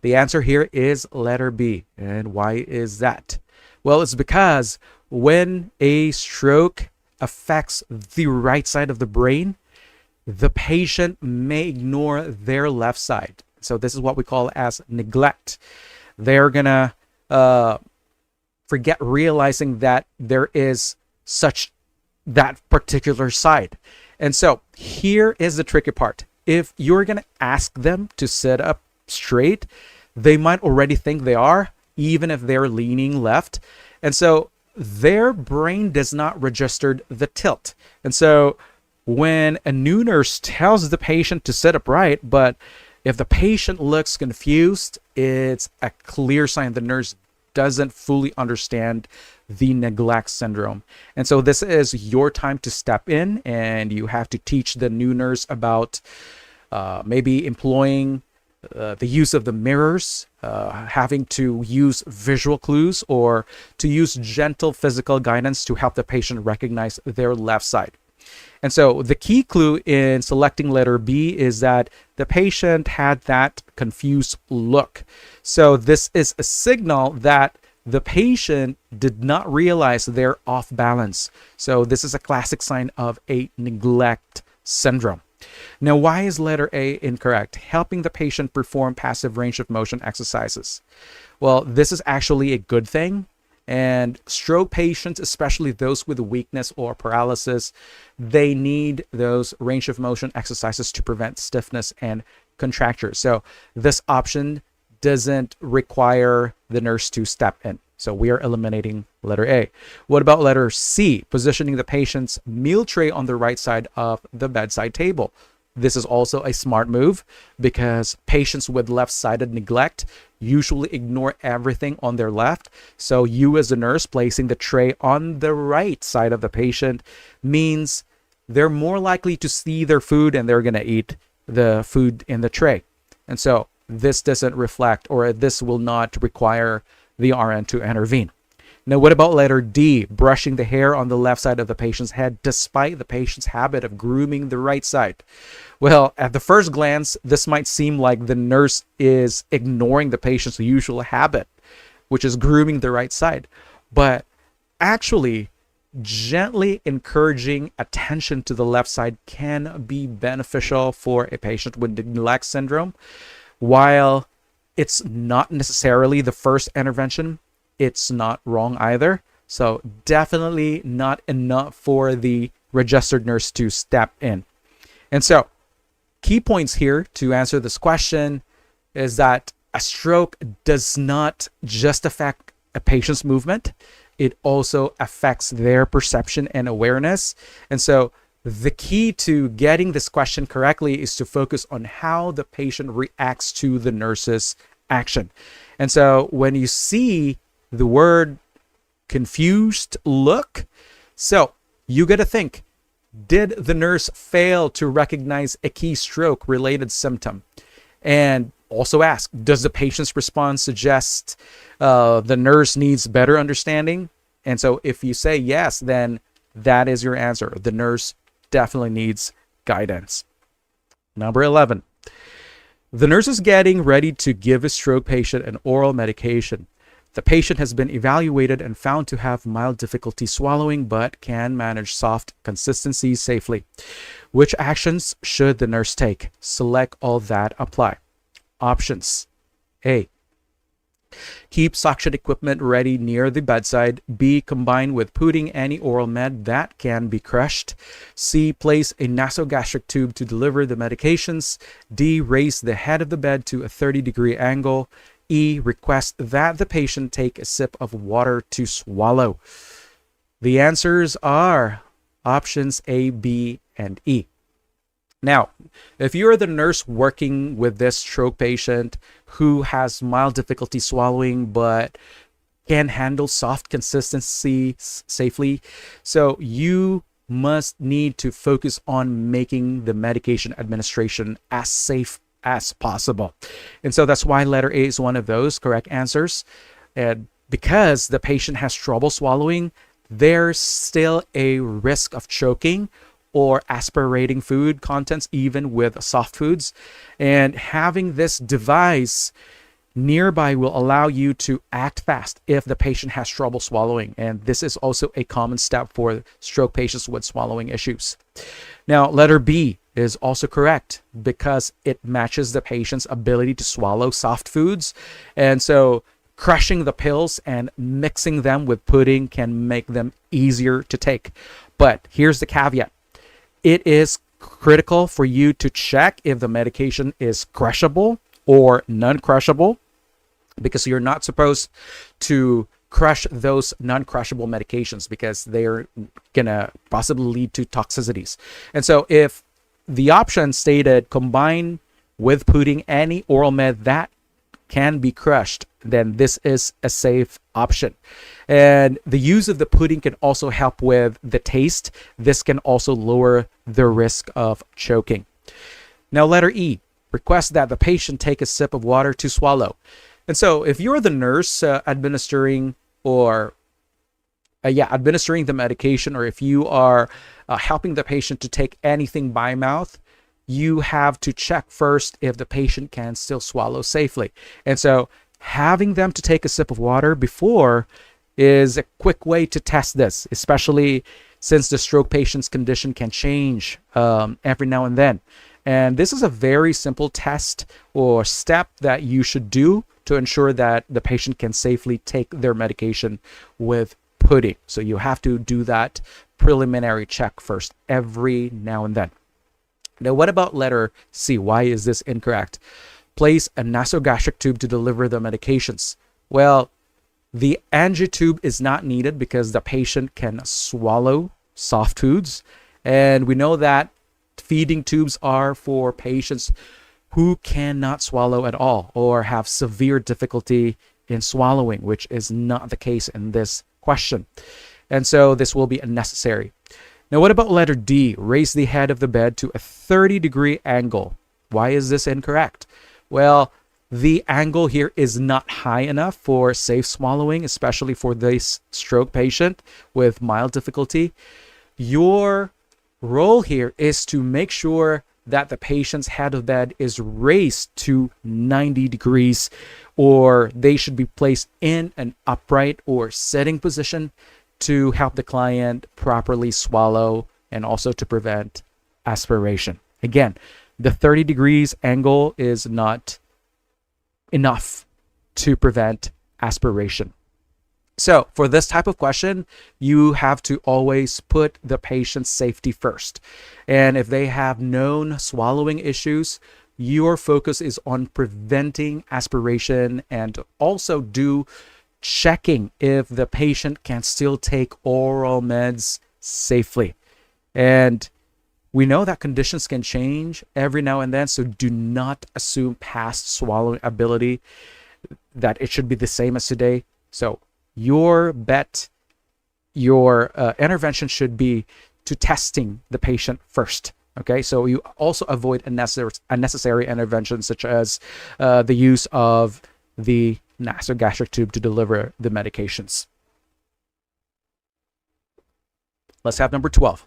The answer here is letter B. And why is that? Well, it's because when a stroke affects the right side of the brain, the patient may ignore their left side. So this is what we call as neglect. They're gonna forget realizing that there is such that particular side. And so here is the tricky part. If you're gonna ask them to sit up straight, they might already think they are, even if they're leaning left. And so their brain does not register the tilt. And so when a new nurse tells the patient to sit upright, but if the patient looks confused, it's a clear sign the nurse doesn't fully understand the neglect syndrome. And so this is your time to step in, and you have to teach the new nurse about maybe employing the use of the mirrors, having to use visual clues, or to use gentle physical guidance to help the patient recognize their left side. And so the key clue in selecting letter B is that the patient had that confused look. So this is a signal that the patient did not realize they're off balance. So this is a classic sign of a neglect syndrome. Now, why is letter A incorrect? Helping the patient perform passive range of motion exercises. Well, this is actually a good thing. And stroke patients, especially those with weakness or paralysis, they need those range of motion exercises to prevent stiffness and contracture. So this option doesn't require the nurse to step in. So we are eliminating letter A. What about letter C? Positioning the patient's meal tray on the right side of the bedside table. This is also a smart move because patients with left-sided neglect usually ignore everything on their left. So you as a nurse placing the tray on the right side of the patient means they're more likely to see their food and they're going to eat the food in the tray. And so this doesn't reflect, or this will not require the RN to intervene. Now, what about letter D? Brushing the hair on the left side of the patient's head despite the patient's habit of grooming the right side. Well, at the first glance, this might seem like the nurse is ignoring the patient's usual habit, which is grooming the right side. But actually, gently encouraging attention to the left side can be beneficial for a patient with neglect syndrome. While it's not necessarily the first intervention, it's not wrong either. So definitely not enough for the registered nurse to step in. And so key points here to answer this question is that a stroke does not just affect a patient's movement. It also affects their perception and awareness. And so the key to getting this question correctly is to focus on how the patient reacts to the nurse's action. And so when you see the word confused look, so you got to think, did the nurse fail to recognize a key stroke related symptom? And also ask, does the patient's response suggest the nurse needs better understanding? And so if you say yes, then that is your answer. The nurse definitely needs guidance. Number 11. The nurse is getting ready to give a stroke patient an oral medication. The patient has been evaluated and found to have mild difficulty swallowing but can manage soft consistency safely. Which actions should the nurse take? Select all that apply. Options. A. Keep suction equipment ready near the bedside. B. Combine with putting any oral med that can be crushed. C. Place a nasogastric tube to deliver the medications. D. Raise the head of the bed to a 30-degree angle. E. Request that the patient take a sip of water to swallow. The answers are options A, B, and E. Now, if you're the nurse working with this stroke patient who has mild difficulty swallowing but can handle soft consistency safely, so you must need to focus on making the medication administration as safe as possible. And so that's why letter A is one of those correct answers. And because the patient has trouble swallowing, there's still a risk of choking or aspirating food contents, even with soft foods. And having this device nearby will allow you to act fast if the patient has trouble swallowing. And this is also a common step for stroke patients with swallowing issues. Now, letter B is also correct because it matches the patient's ability to swallow soft foods. And so crushing the pills and mixing them with pudding can make them easier to take. But here's the caveat. It is critical for you to check if the medication is crushable or non-crushable, because you're not supposed to crush those non-crushable medications because they're going to possibly lead to toxicities. And so if the option stated combine with putting any oral med that can be crushed, then this is a safe option. And the use of the pudding can also help with the taste. This can also lower the risk of choking. Now, letter E, request that the patient take a sip of water to swallow. And so if you're the nurse administering the medication, or if you are helping the patient to take anything by mouth, you have to check first if the patient can still swallow safely. And so having them to take a sip of water before is a quick way to test this, especially since the stroke patient's condition can change every now and then. And this is a very simple test or step that you should do to ensure that the patient can safely take their medication with pudding. So you have to do that preliminary check first every now and then. Now, what about letter C? Why is this incorrect? Place a nasogastric tube to deliver the medications. Well, the angiotube is not needed because the patient can swallow soft foods. And we know that feeding tubes are for patients who cannot swallow at all or have severe difficulty in swallowing, which is not the case in this question. And so this will be unnecessary. Now, what about letter D? Raise the head of the bed to a 30-degree angle. Why is this incorrect? Well, the angle here is not high enough for safe swallowing, especially for this stroke patient with mild difficulty. Your role here is to make sure that the patient's head of bed is raised to 90 degrees, or they should be placed in an upright or sitting position to help the client properly swallow and also to prevent aspiration. Again, the 30 degrees angle is not enough to prevent aspiration. So for this type of question, you have to always put the patient's safety first. And if they have known swallowing issues, your focus is on preventing aspiration and also do checking if the patient can still take oral meds safely. And we know that conditions can change every now and then, so do not assume past swallowing ability that it should be the same as today. So your intervention should be to testing the patient first Okay, so you also avoid unnecessary interventions such as the use of the nasogastric tube to deliver the medications. Let's have number 12.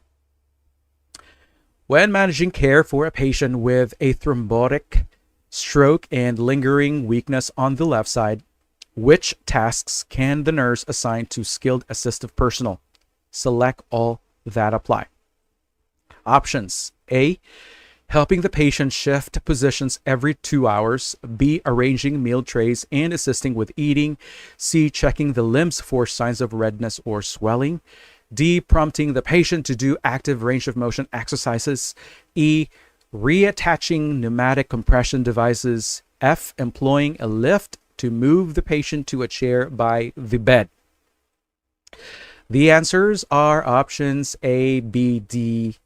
When managing care for a patient with a thrombotic stroke and lingering weakness on the left side, which tasks can the nurse assign to skilled assistive personnel? Select all that apply. Options: A, helping the patient shift positions every 2 hours. B, arranging meal trays and assisting with eating. C, checking the limbs for signs of redness or swelling. D, prompting the patient to do active range of motion exercises. E, reattaching pneumatic compression devices. F, employing a lift to move the patient to a chair by the bed. The answers are options A, B, D,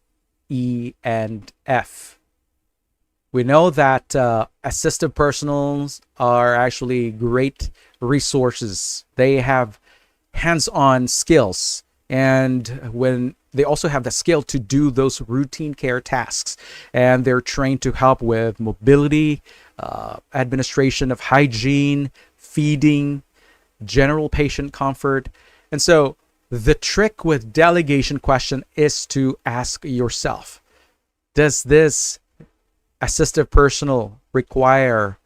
E, and F. We know that assistive personals are actually great resources. They have hands-on skills, and when they also have the skill to do those routine care tasks, and they're trained to help with mobility, administration of hygiene, feeding, general patient comfort. And so the trick with delegation question is to ask yourself, does this assistive personal require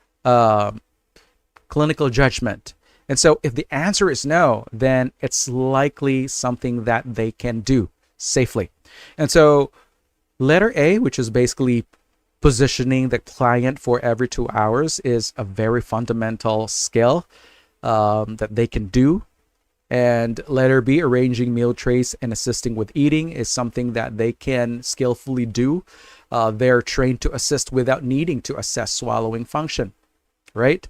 clinical judgment? And so if the answer is no, then it's likely something that they can do safely. And so letter A, which is basically positioning the client for every 2 hours, is a very fundamental skill that they can do. And letter B, arranging meal trays and assisting with eating, is something that they can skillfully do. They're trained to assist without needing to assess swallowing function, right?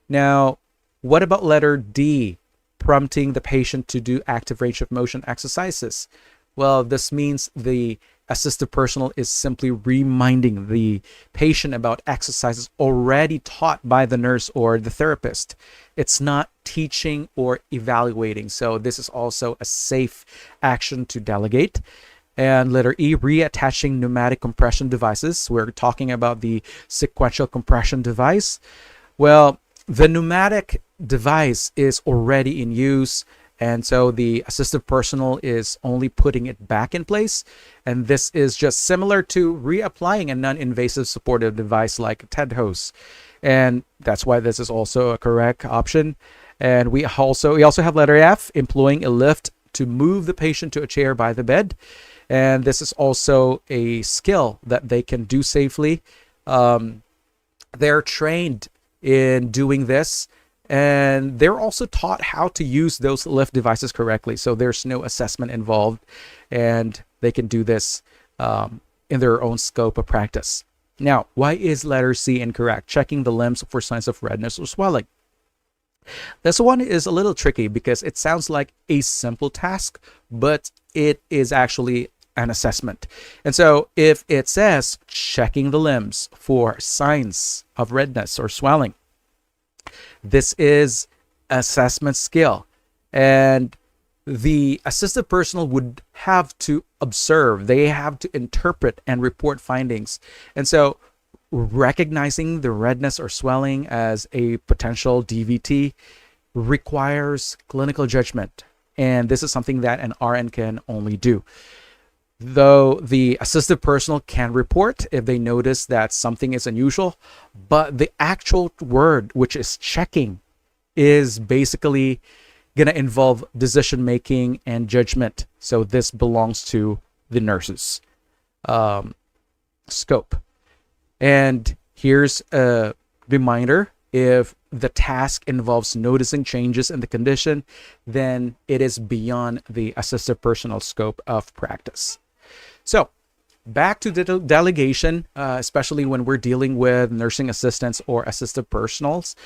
Now, what about letter D, prompting the patient to do active range of motion exercises? Well, this means the assistive personal is simply reminding the patient about exercises already taught by the nurse or the therapist. It's not teaching or evaluating. So this is also a safe action to delegate. And letter E, reattaching pneumatic compression devices. We're talking about the sequential compression device. Well, the pneumatic device is already in use, and so the assistive personal is only putting it back in place. And this is just similar to reapplying a non-invasive supportive device like a TED hose. And that's why this is also a correct option. And we also have letter F, employing a lift to move the patient to a chair by the bed. And this is also a skill that they can do safely. They're trained in doing this, and they're also taught how to use those lift devices correctly. So there's no assessment involved, and they can do this in their own scope of practice. Now, why is letter C incorrect? Checking the limbs for signs of redness or swelling. This one is a little tricky because it sounds like a simple task, but it is actually an assessment. And so if it says checking the limbs for signs of redness or swelling, this is assessment skill, and the assistive personal would have to observe, they have to interpret and report findings. And so recognizing the redness or swelling as a potential DVT requires clinical judgment, and this is something that an RN can only do. Though the assistive personal can report if they notice that something is unusual, but the actual word, which is checking, is basically going to involve decision making and judgment. So this belongs to the nurse's scope. And here's a reminder: if the task involves noticing changes in the condition, then it is beyond the assistive personal scope of practice. So back to the delegation, especially when we're dealing with nursing assistants or assistive personals.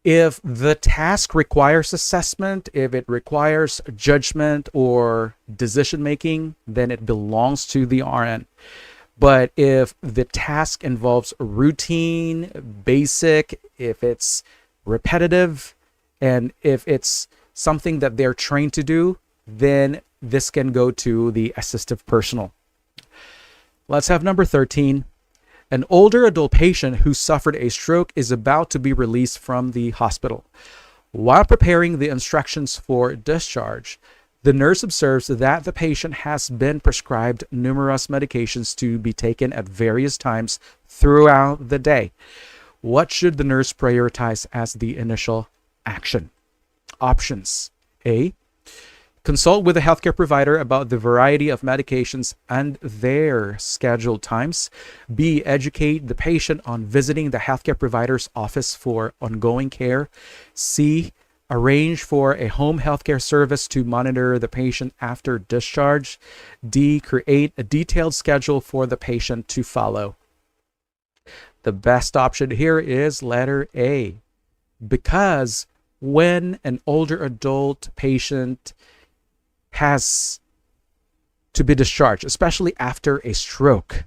If the task requires assessment, if it requires judgment or decision making, then it belongs to the RN. But if the task involves routine, basic, if it's repetitive, and if it's something that they're trained to do, then this can go to the assistive personal. Let's have number 13. An older adult patient who suffered a stroke is about to be released from the hospital. While preparing the instructions for discharge, the nurse observes that the patient has been prescribed numerous medications to be taken at various times throughout the day. What should the nurse prioritize as the initial action? Options: A. Consult with a healthcare provider about the variety of medications and their scheduled times. B. Educate the patient on visiting the healthcare provider's office for ongoing care. C. Arrange for a home healthcare service to monitor the patient after discharge. D. Create a detailed schedule for the patient to follow. The best option here is letter A, because when an older adult patient has to be discharged, especially after a stroke,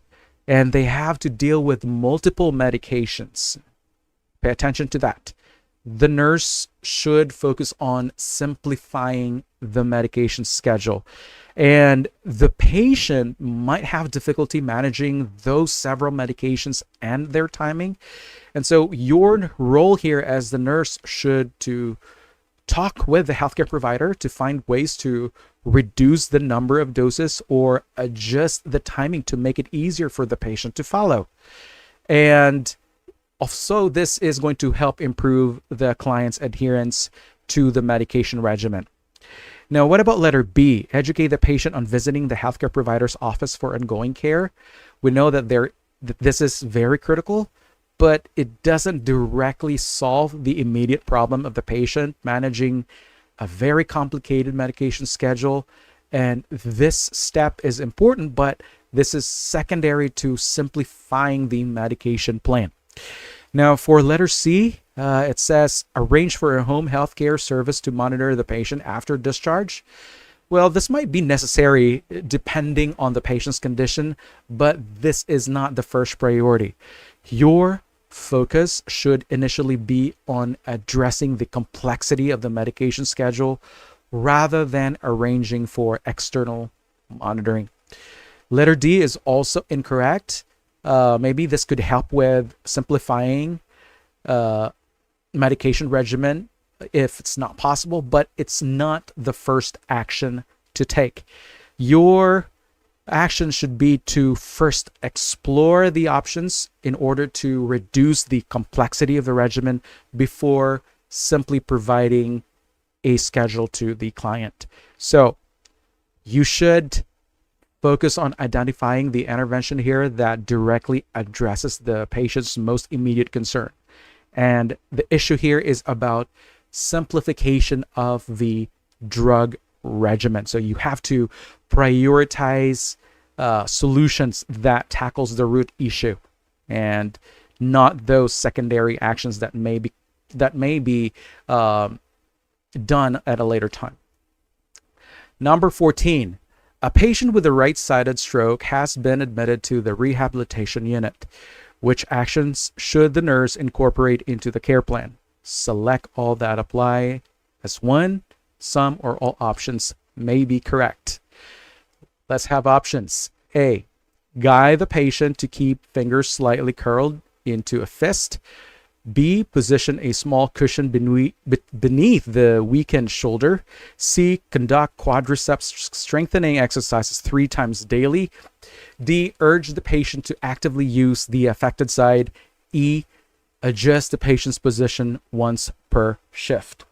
and they have to deal with multiple medications, pay attention to that. The nurse should focus on simplifying the medication schedule. And the patient might have difficulty managing those several medications and their timing. And so your role here as the nurse should to talk with the healthcare provider to find ways to reduce the number of doses or adjust the timing to make it easier for the patient to follow. And also, this is going to help improve the client's adherence to the medication regimen. Now, what about letter B? Educate the patient on visiting the healthcare provider's office for ongoing care. We know that this is very critical, but it doesn't directly solve the immediate problem of the patient managing a very complicated medication schedule. And this step is important, but this is secondary to simplifying the medication plan. Now, for letter C, it says arrange for a home healthcare service to monitor the patient after discharge. Well, this might be necessary depending on the patient's condition, but this is not the first priority. Your focus should initially be on addressing the complexity of the medication schedule rather than arranging for external monitoring. Letter D is also incorrect. Maybe this could help with simplifying medication regimen if it's not possible, but it's not the first action to take. Your action should be to first explore the options in order to reduce the complexity of the regimen before simply providing a schedule to the client. So you should focus on identifying the intervention here that directly addresses the patient's most immediate concern. And the issue here is about simplification of the drug regimen. So you have to prioritize solutions that tackles the root issue and not those secondary actions that may be done at a later time. Number 14. A patient with a right-sided stroke has been admitted to the rehabilitation unit. Which actions should the nurse incorporate into the care plan? Select all that apply as one. Some or all options may be correct. Let's have options. A. Guide the patient to keep fingers slightly curled into a fist. B. Position a small cushion beneath the weakened shoulder. C. Conduct quadriceps strengthening exercises 3 times daily. D. Urge the patient to actively use the affected side. E. Adjust the patient's position once per shift.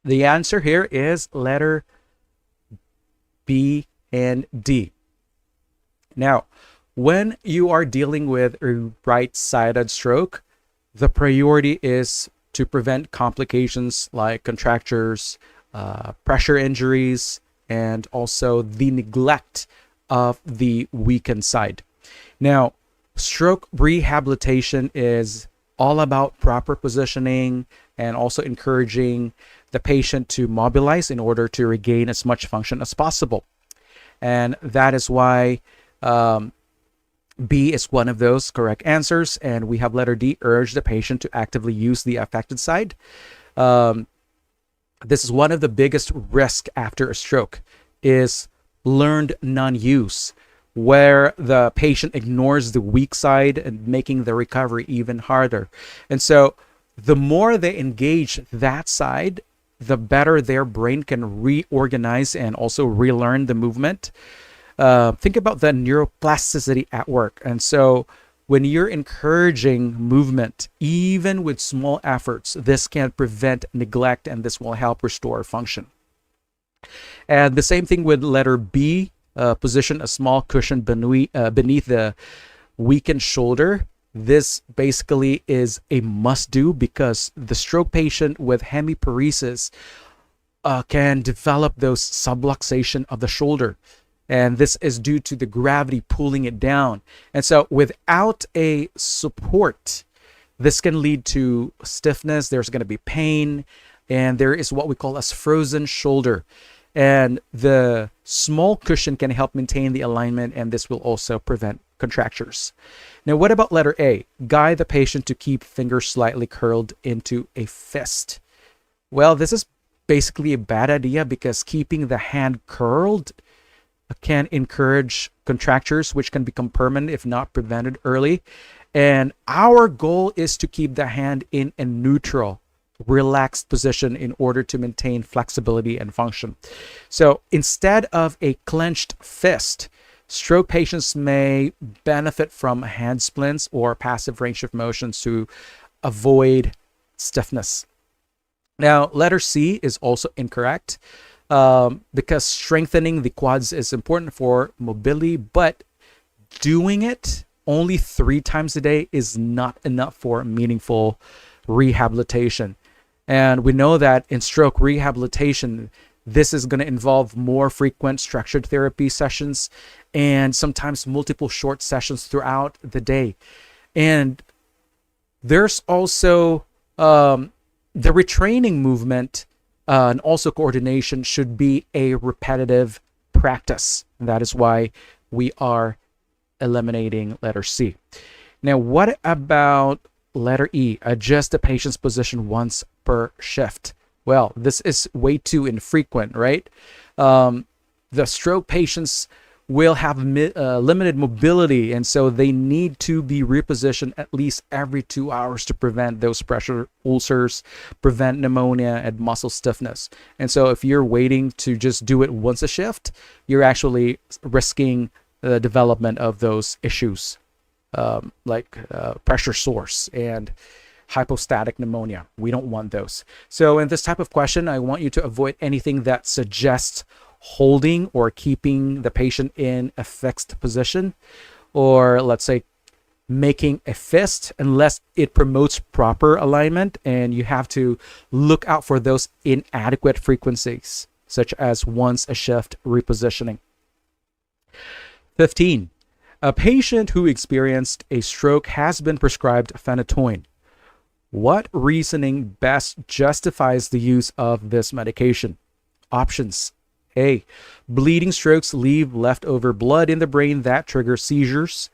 The answer here is letter B and D. Now, when you are dealing with a right-sided stroke, the priority is to prevent complications like contractures, pressure injuries, and also the neglect of the weakened side. Now, stroke rehabilitation is all about proper positioning and also encouraging the patient to mobilize in order to regain as much function as possible. And that is why B is one of those correct answers. And we have letter D, urge the patient to actively use the affected side. This is one of the biggest risks after a stroke, is learned non-use, where the patient ignores the weak side and making the recovery even harder. And so the more they engage that side, the better their brain can reorganize and also relearn the movement. Think about the neuroplasticity at work. And so when you're encouraging movement, even with small efforts, this can prevent neglect and this will help restore function. And the same thing with letter B, position a small cushion beneath the weakened shoulder. This basically is a must do because the stroke patient with hemiparesis can develop those subluxation of the shoulder. And this is due to the gravity pulling it down. And so without a support, this can lead to stiffness. There's going to be pain. And there is what we call as frozen shoulder. And the small cushion can help maintain the alignment, and this will also prevent contractures. Now, what about letter A? Guide the patient to keep fingers slightly curled into a fist. Well, this is basically a bad idea because keeping the hand curled can encourage contractures, which can become permanent if not prevented early. And our goal is to keep the hand in a neutral, relaxed position in order to maintain flexibility and function. So instead of a clenched fist, stroke patients may benefit from hand splints or passive range of motions to avoid stiffness. Now, letter C is also incorrect because strengthening the quads is important for mobility, but doing it only 3 times a day is not enough for meaningful rehabilitation. And we know that in stroke rehabilitation, this is going to involve more frequent structured therapy sessions and sometimes multiple short sessions throughout the day. And there's also the retraining movement and also coordination should be a repetitive practice. And that is why we are eliminating letter C. Now, what about letter E? Adjust the patient's position once per shift. Well, this is way too infrequent, right? The stroke patients will have limited mobility, and so they need to be repositioned at least every 2 hours to prevent those pressure ulcers, prevent pneumonia, and muscle stiffness. And so if you're waiting to just do it once a shift, you're risking the development of those issues like pressure sores and hypostatic pneumonia. We don't want those. So in this type of question, I want you to avoid anything that suggests holding or keeping the patient in a fixed position, or let's say making a fist, unless it promotes proper alignment. And you have to look out for those inadequate frequencies, such as once a shift repositioning. 15. A patient who experienced a stroke has been prescribed phenytoin. What reasoning best justifies the use of this medication? Options. A. Bleeding strokes leave leftover blood in the brain that triggers seizures.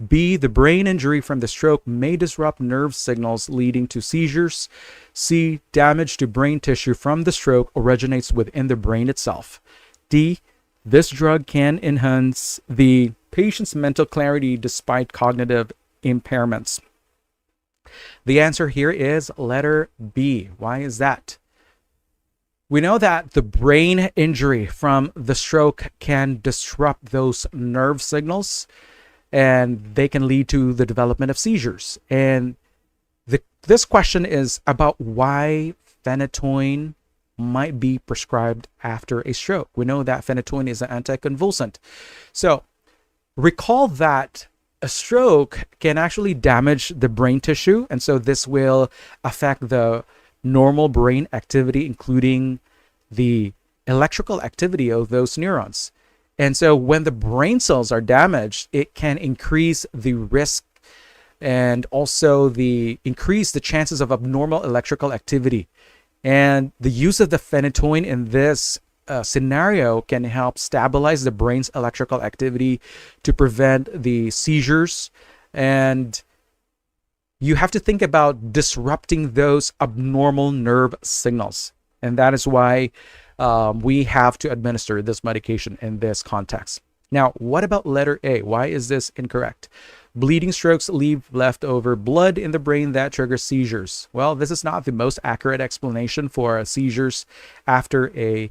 B. The brain injury from the stroke may disrupt nerve signals leading to seizures. C. Damage to brain tissue from the stroke originates within the brain itself. D. This drug can enhance the patient's mental clarity despite cognitive impairments. The answer here is letter B. Why is that? We know that the brain injury from the stroke can disrupt those nerve signals, and they can lead to the development of seizures. And this question is about why phenytoin might be prescribed after a stroke. We know that phenytoin is an anticonvulsant. So recall that a stroke can actually damage the brain tissue, and so this will affect the normal brain activity, including the electrical activity of those neurons. And so when the brain cells are damaged, it can increase the risk and also increase the chances of abnormal electrical activity. And the use of the phenytoin in this scenario can help stabilize the brain's electrical activity to prevent the seizures. And you have to think about disrupting those abnormal nerve signals. And that is why we have to administer this medication in this context. Now, what about letter A? Why is this incorrect? Bleeding strokes leave leftover blood in the brain that triggers seizures. Well, this is not the most accurate explanation for seizures after a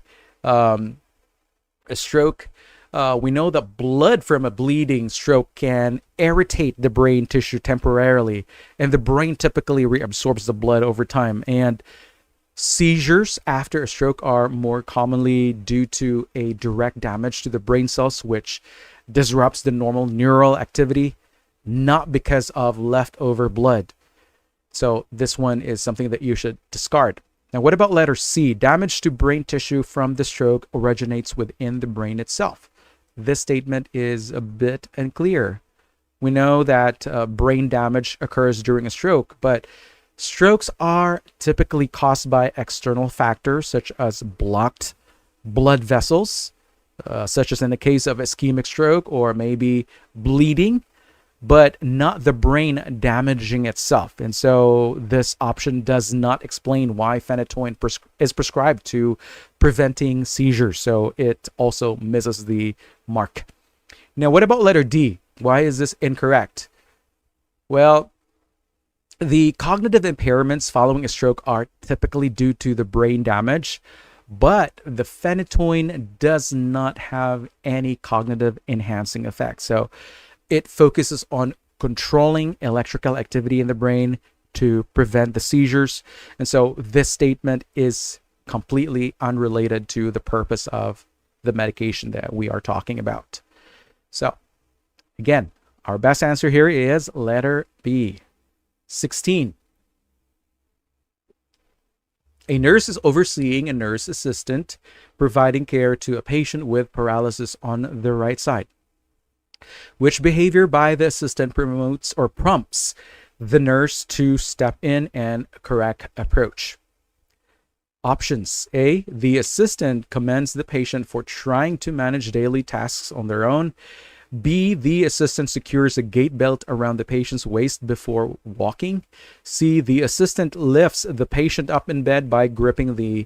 stroke. We know that blood from a bleeding stroke can irritate the brain tissue temporarily, and the brain typically reabsorbs the blood over time. And seizures after a stroke are more commonly due to a direct damage to the brain cells, which disrupts the normal neural activity, not because of leftover blood. So this one is something that you should discard. Now, what about letter C? Damage to brain tissue from the stroke originates within the brain itself. This statement is a bit unclear. We know that brain damage occurs during a stroke, but strokes are typically caused by external factors such as blocked blood vessels, such as in the case of ischemic stroke, or maybe bleeding, but not the brain damaging itself. And so this option does not explain why phenytoin is prescribed to preventing seizures. So it also misses the mark. Now, what about letter D? Why is this incorrect? Well, the cognitive impairments following a stroke are typically due to the brain damage, but the phenytoin does not have any cognitive enhancing effect. So it focuses on controlling electrical activity in the brain to prevent the seizures. And so this statement is completely unrelated to the purpose of the medication that we are talking about. So again, our best answer here is letter B. 16. A nurse is overseeing a nurse assistant providing care to a patient with paralysis on the right side. Which behavior by the assistant promotes or prompts the nurse to step in and correct approach? Options. A, the assistant commends the patient for trying to manage daily tasks on their own. B, the assistant secures a gait belt around the patient's waist before walking. C, the assistant lifts the patient up in bed by gripping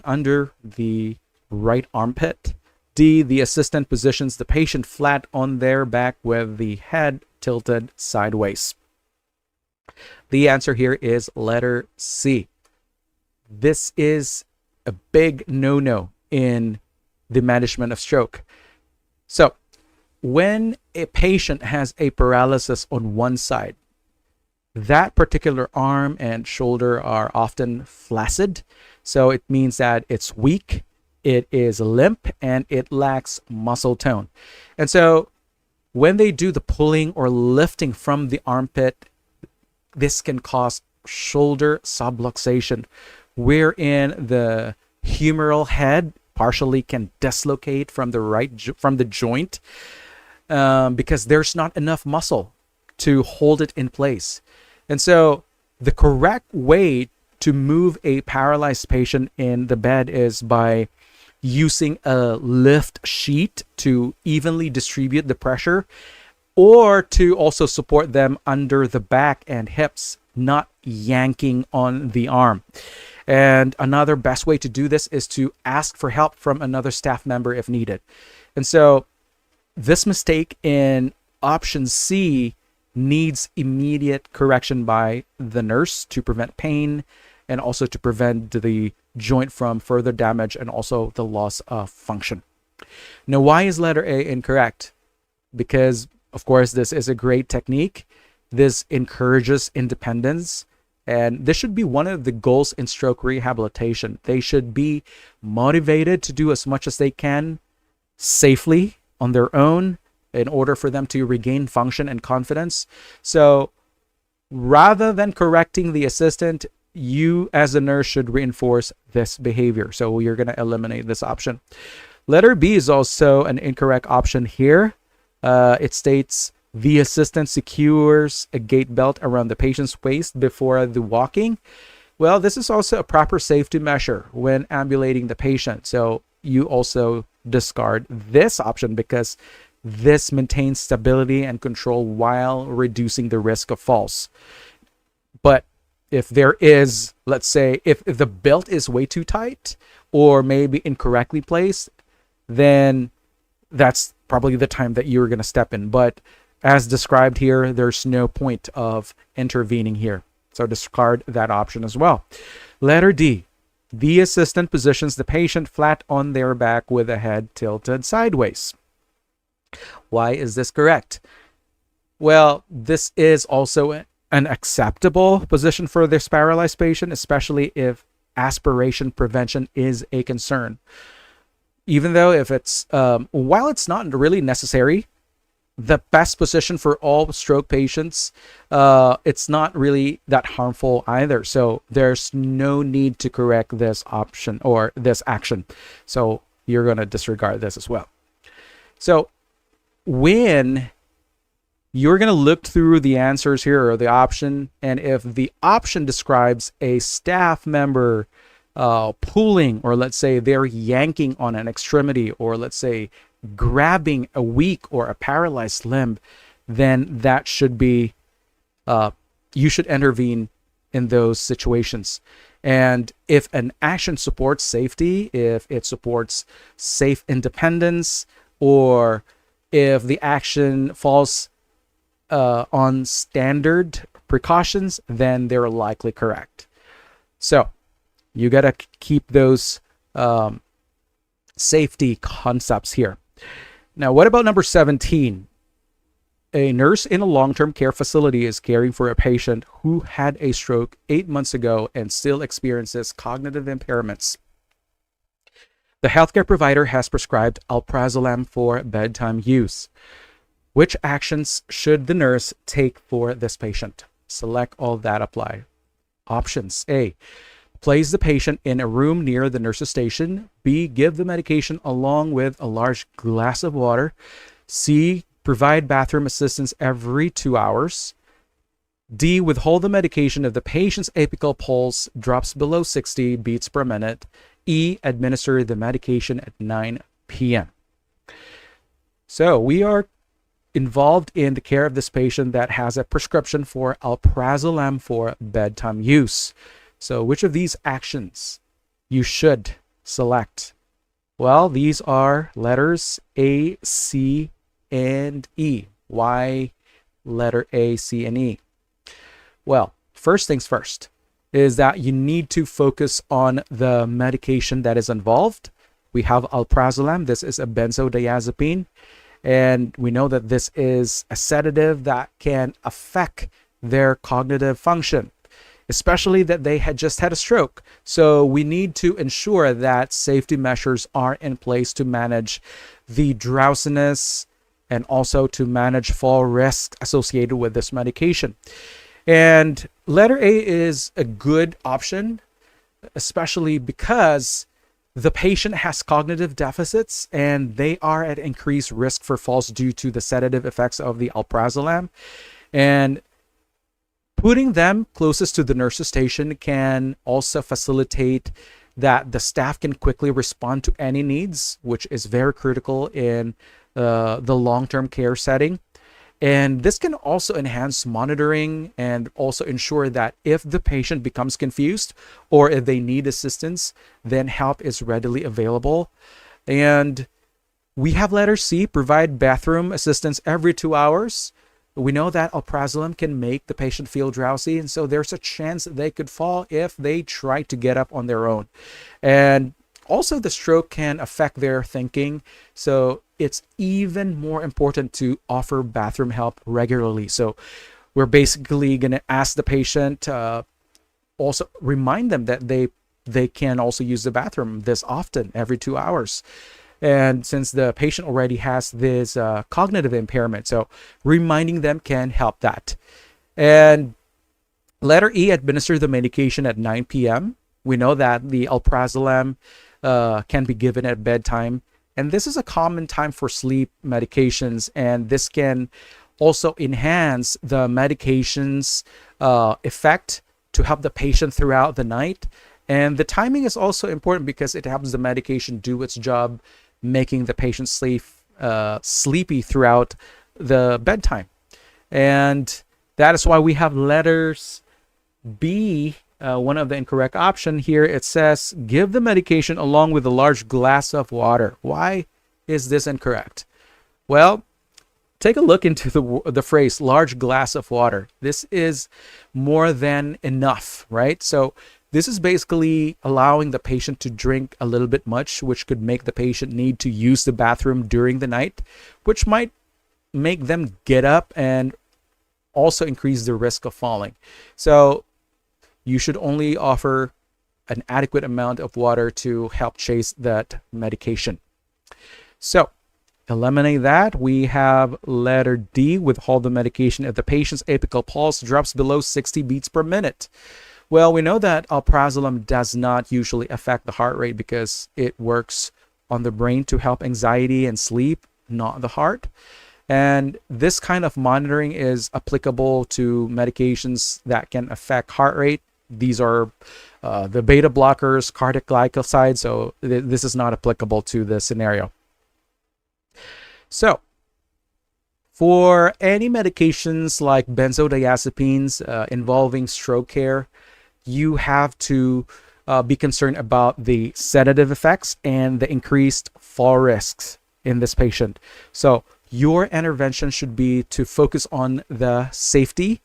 under the right armpit. D, the assistant positions the patient flat on their back with the head tilted sideways. The answer here is letter C. This is a big no-no in the management of stroke. So, when a patient has a paralysis on one side, that particular arm and shoulder are often flaccid. So it means that it's weak, it is limp, and it lacks muscle tone. And so when they do the pulling or lifting from the armpit, this can cause shoulder subluxation, wherein the humeral head partially can dislocate from the joint. Because there's not enough muscle to hold it in place. And so the correct way to move a paralyzed patient in the bed is by using a lift sheet to evenly distribute the pressure, or to also support them under the back and hips, not yanking on the arm. And another best way to do this is to ask for help from another staff member if needed. And so this mistake in option C needs immediate correction by the nurse to prevent pain and also to prevent the joint from further damage and also the loss of function. Now, why is letter A incorrect? Because, of course, this is a great technique. This encourages independence, and this should be one of the goals in stroke rehabilitation. They should be motivated to do as much as they can safely on their own in order for them to regain function and confidence. So rather than correcting the assistant, you as a nurse should reinforce this behavior. So you're going to eliminate this option. Letter B is also an incorrect option here. It states the assistant secures a gait belt around the patient's waist before the walking. Well, this is also a proper safety measure when ambulating the patient. So you also discard this option because this maintains stability and control while reducing the risk of falls. But if there is, let's say, if the belt is way too tight or maybe incorrectly placed, then that's probably the time that you're going to step in. But as described here, there's no point of intervening here. So discard that option as well. Letter D, the assistant positions the patient flat on their back with the head tilted sideways. Why is this correct? Well, this is also an acceptable position for this paralyzed patient, especially if aspiration prevention is a concern. Even though if it's, while it's not really necessary, the best position for all stroke patients, it's not really that harmful either. So there's no need to correct this option or this action. So you're going to disregard this as well. So when you're going to look through the answers here or the option, and if the option describes a staff member pulling, or let's say they're yanking on an extremity, or let's say grabbing a weak or a paralyzed limb, then that should be, you should intervene in those situations. And if an action supports safety, if it supports safe independence, or if the action falls on standard precautions, then they're likely correct. So you got to keep those safety concepts here. Now, what about number 17? A nurse in a long-term care facility is caring for a patient who had a stroke 8 months ago and still experiences cognitive impairments. The healthcare provider has prescribed alprazolam for bedtime use. Which actions should the nurse take for this patient? Select all that apply. Options: A, place the patient in a room near the nurse's station. B, give the medication along with a large glass of water. C, provide bathroom assistance every 2 hours. D, withhold the medication if the patient's apical pulse drops below 60 beats per minute. E, administer the medication at 9 p.m. So we are involved in the care of this patient that has a prescription for alprazolam for bedtime use. So which of these actions you should select? Well, these are letters A, C, and E. Why letter A, C, and E? Well, first things first is that you need to focus on the medication that is involved. We have alprazolam. This is a benzodiazepine. And we know that this is a sedative that can affect their cognitive function, especially that they had just had a stroke. So we need to ensure that safety measures are in place to manage the drowsiness and also to manage fall risk associated with this medication. And letter A is a good option, especially because the patient has cognitive deficits and they are at increased risk for falls due to the sedative effects of the alprazolam. And putting them closest to the nurse's station can also facilitate that the staff can quickly respond to any needs, which is very critical in the long-term care setting. And this can also enhance monitoring and also ensure that if the patient becomes confused or if they need assistance, then help is readily available. And we have letter C, provide bathroom assistance every 2 hours. We know that alprazolam can make the patient feel drowsy, and so there's a chance that they could fall if they try to get up on their own. And also the stroke can affect their thinking, so it's even more important to offer bathroom help regularly. So we're basically going to ask the patient, also remind them that they can also use the bathroom this often, every 2 hours. And since the patient already has this cognitive impairment, so reminding them can help that. And letter E, administer the medication at 9 p.m. We know that the alprazolam can be given at bedtime. And this is a common time for sleep medications. And this can also enhance the medication's effect to help the patient throughout the night. And the timing is also important because it helps the medication do its job, making the patient sleepy throughout the bedtime. And that is why we have letters B, one of the incorrect option here, it says give the medication along with a large glass of water. Why is this incorrect? Well, take a look into the phrase large glass of water. This is more than enough, right? So this is basically allowing the patient to drink a little bit much, which could make the patient need to use the bathroom during the night, which might make them get up and also increase the risk of falling. So you should only offer an adequate amount of water to help chase that medication. So eliminate that. We have letter D, withhold the medication if the patient's apical pulse drops below 60 beats per minute. Well, we know that alprazolam does not usually affect the heart rate because it works on the brain to help anxiety and sleep, not the heart. And this kind of monitoring is applicable to medications that can affect heart rate. These are the beta blockers, cardiac glycosides, so this is not applicable to this scenario. So, for any medications like benzodiazepines involving stroke care, you have to be concerned about the sedative effects and the increased fall risks in this patient. So, your intervention should be to focus on the safety,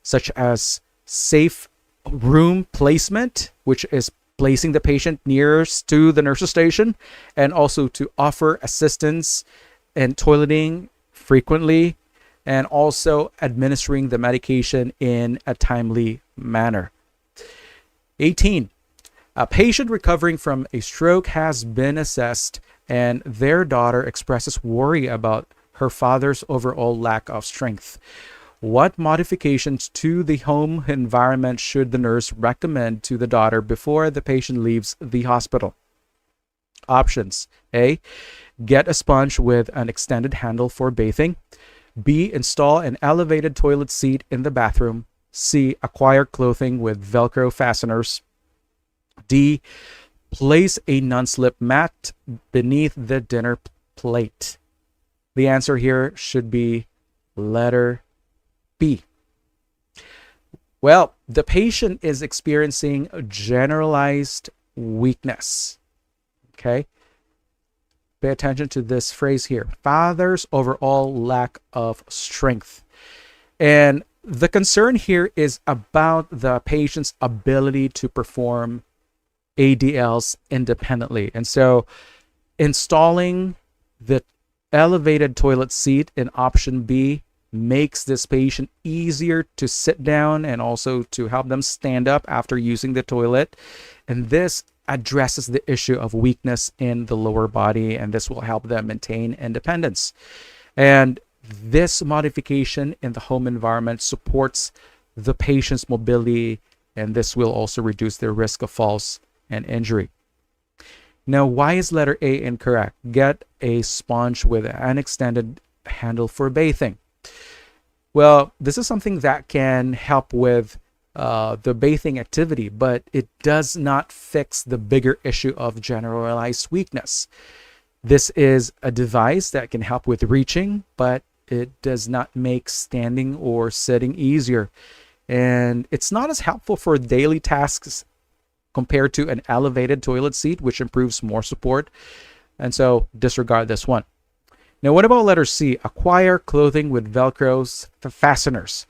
such as safe room placement, which is placing the patient nearest to the nurse's station, and also to offer assistance in toileting frequently, and also administering the medication in a timely manner. 18. A patient recovering from a stroke has been assessed and their daughter expresses worry about her father's overall lack of strength. What modifications to the home environment should the nurse recommend to the daughter before the patient leaves the hospital? Options: A, get a sponge with an extended handle for bathing. B, install an elevated toilet seat in the bathroom. C, acquire clothing with Velcro fasteners. D, place a non-slip mat beneath the dinner plate. The answer here should be letter B. Well, the patient is experiencing generalized weakness. Okay? Pay attention to this phrase here. Father's overall lack of strength. And the concern here is about the patient's ability to perform ADLs independently. And so installing the elevated toilet seat in option B makes this patient easier to sit down and also to help them stand up after using the toilet. And this addresses the issue of weakness in the lower body, and this will help them maintain independence. And this modification in the home environment supports the patient's mobility, and this will also reduce their risk of falls and injury. Now, why is letter A incorrect? Get a sponge with an extended handle for bathing. Well, this is something that can help with the bathing activity, but it does not fix the bigger issue of generalized weakness. This is a device that can help with reaching, but it does not make standing or sitting easier. And it's not as helpful for daily tasks compared to an elevated toilet seat, which improves more support. And so disregard this one. Now, what about letter C? Acquire clothing with Velcro fasteners.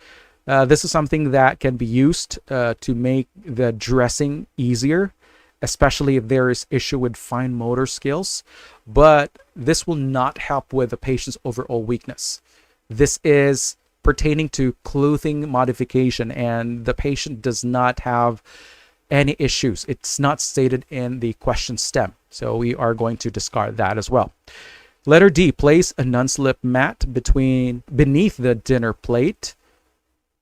This is something that can be used to make the dressing easier, especially if there is issue with fine motor skills. But this will not help with the patient's overall weakness. This is pertaining to clothing modification, and the patient does not have any issues. It's not stated in the question stem, so we are going to discard that as well. Letter D, place a non-slip mat beneath the dinner plate.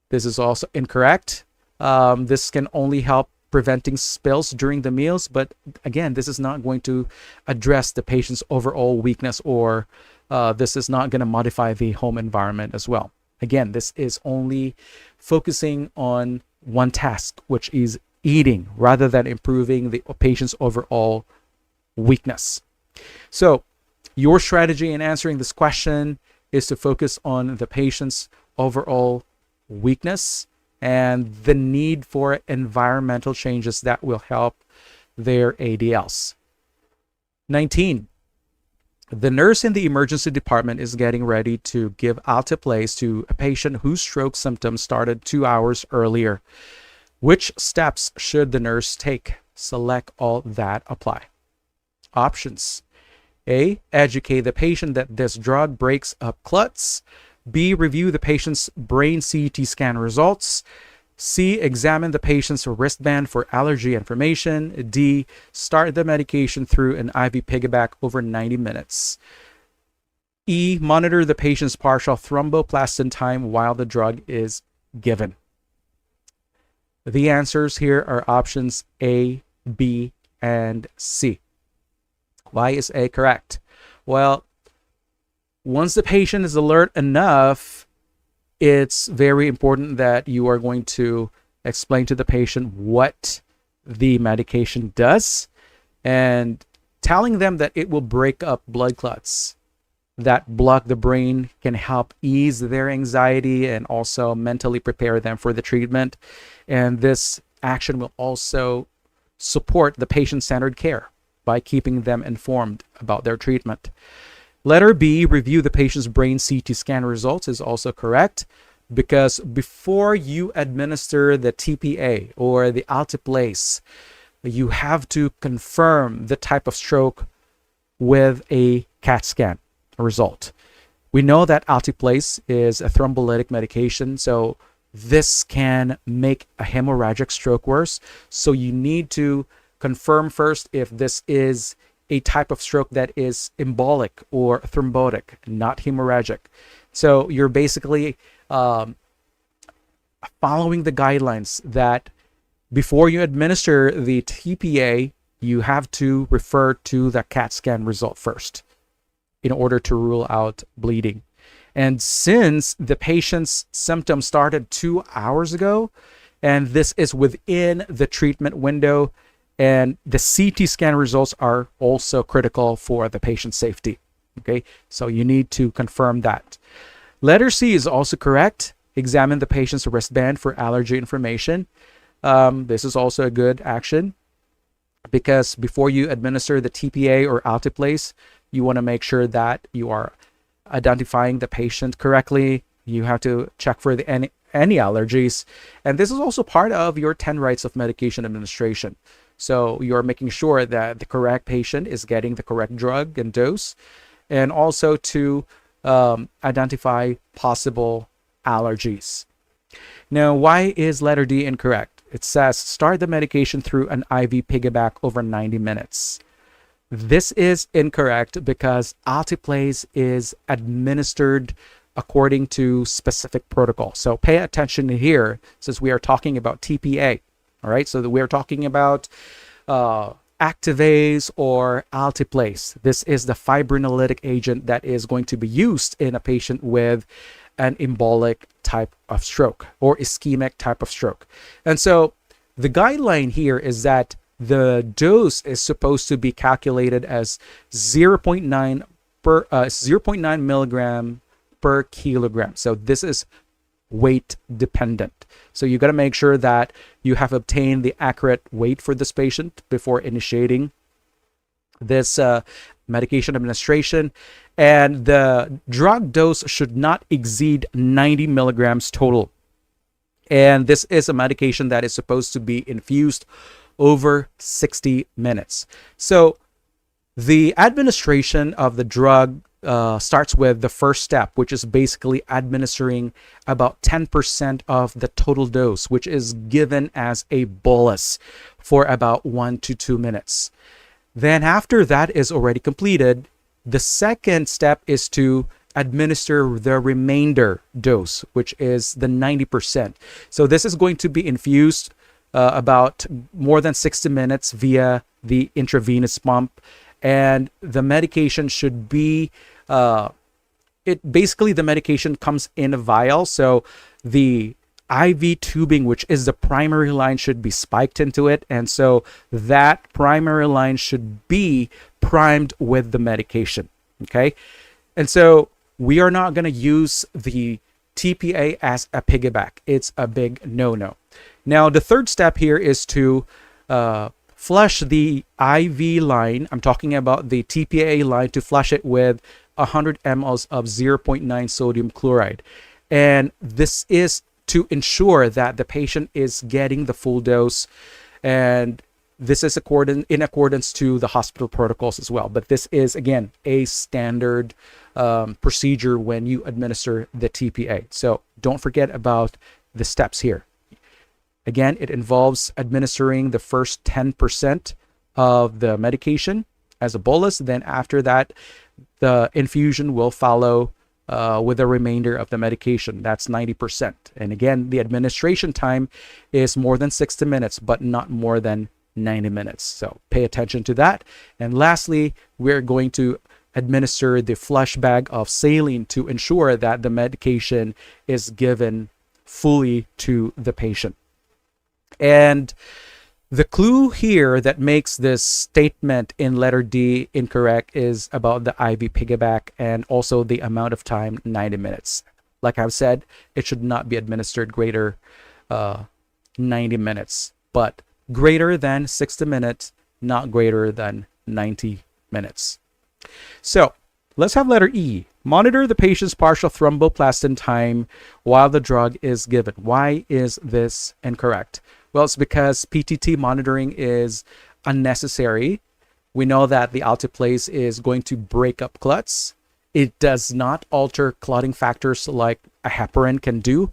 This is also incorrect. This can only help preventing spills during the meals, but again, this is not going to address the patient's overall weakness, or this is not going to modify the home environment as well. Again, this is only focusing on one task, which is eating, rather than improving the patient's overall weakness. So your strategy in answering this question is to focus on the patient's overall weakness and the need for environmental changes that will help their ADLs. 19. The nurse in the emergency department is getting ready to give alteplase to a patient whose stroke symptoms started 2 hours earlier. Which steps should the nurse take? Select all that apply. Options. A. Educate the patient that this drug breaks up clots. B. Review the patient's brain CT scan results. C. Examine the patient's wristband for allergy information. D. Start the medication through an IV piggyback over 90 minutes. E. Monitor the patient's partial thromboplastin time while the drug is given. The answers here are options A, B, and C. Why is A correct? Well, once the patient is alert enough, it's very important that you are going to explain to the patient what the medication does and telling them that it will break up blood clots that block the brain, can help ease their anxiety and also mentally prepare them for the treatment. And this action will also support the patient-centered care by keeping them informed about their treatment. Letter B, review the patient's brain CT scan results, is also correct, because before you administer the TPA or the alteplase, you have to confirm the type of stroke with a CAT scan result. We know that alteplase is a thrombolytic medication, so this can make a hemorrhagic stroke worse. So you need to confirm first if this is a type of stroke that is embolic or thrombotic, not hemorrhagic. So you're basically following the guidelines that before you administer the TPA, you have to refer to the CAT scan result first in order to rule out bleeding. And since the patient's symptoms started 2 hours ago, and this is within the treatment window, and the CT scan results are also critical for the patient's safety. Okay, so you need to confirm that. Letter C is also correct. Examine the patient's wristband for allergy information. This is also a good action because before you administer the TPA or alteplase, you want to make sure that you are identifying the patient correctly. You have to check for any allergies. And this is also part of your 10 rights of medication administration. So you're making sure that the correct patient is getting the correct drug and dose, and also to identify possible allergies. Now, why is letter D incorrect? It says start the medication through an IV piggyback over 90 minutes. This is incorrect because alteplase is administered according to specific protocol. So pay attention here since we are talking about TPA. All right, so we're talking about Activase or alteplase. This is the fibrinolytic agent that is going to be used in a patient with an embolic type of stroke or ischemic type of stroke. And so the guideline here is that the dose is supposed to be calculated as 0.9 milligram per kilogram. So this is weight dependent. So you got to make sure that you have obtained the accurate weight for this patient before initiating this medication administration. And the drug dose should not exceed 90 milligrams total. And this is a medication that is supposed to be infused over 60 minutes. So the administration of the drug starts with the first step, which is basically administering about 10% of the total dose, which is given as a bolus for about 1 to 2 minutes. Then after that is already completed, the second step is to administer the remainder dose, which is the 90%. So this is going to be infused about more than 60 minutes via the intravenous pump, and the medication should be the medication comes in a vial, so the IV tubing, which is the primary line, should be spiked into it, and so that primary line should be primed with the medication. Okay, and so we are not going to use the TPA as a piggyback. It's a big no-no. Now, the third step here is to flush the IV line. I'm talking about the TPA line, to flush it with 100 mLs of 0.9 sodium chloride. And this is to ensure that the patient is getting the full dose, and this is in accordance to the hospital protocols as well. But this is, again, a standard procedure when you administer the TPA. So don't forget about the steps here. Again, it involves administering the first 10% of the medication as a bolus. Then after that, the infusion will follow with the remainder of the medication. That's 90%. And again, the administration time is more than 60 minutes, but not more than 90 minutes. So pay attention to that. And lastly, we're going to administer the flush bag of saline to ensure that the medication is given fully to the patient. And the clue here that makes this statement in letter D incorrect is about the IV piggyback and also the amount of time, 90 minutes. Like I've said, it should not be administered greater 90 minutes, but greater than 60 minutes, not greater than 90 minutes. So let's have letter E. Monitor the patient's partial thromboplastin time while the drug is given. Why is this incorrect? Well, it's because PTT monitoring is unnecessary. We know that the alteplase is going to break up clots. It does not alter clotting factors like a heparin can do.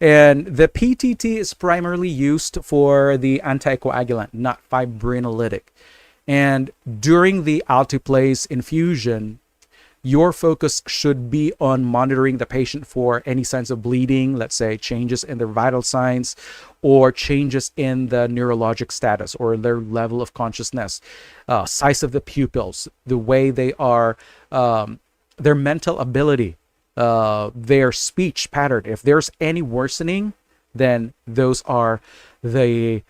And the PTT is primarily used for the anticoagulant, not fibrinolytic. And during the alteplase infusion, your focus should be on monitoring the patient for any signs of bleeding, let's say changes in their vital signs or changes in the neurologic status or their level of consciousness, size of the pupils, the way they are, their mental ability, their speech pattern. If there's any worsening, then those are the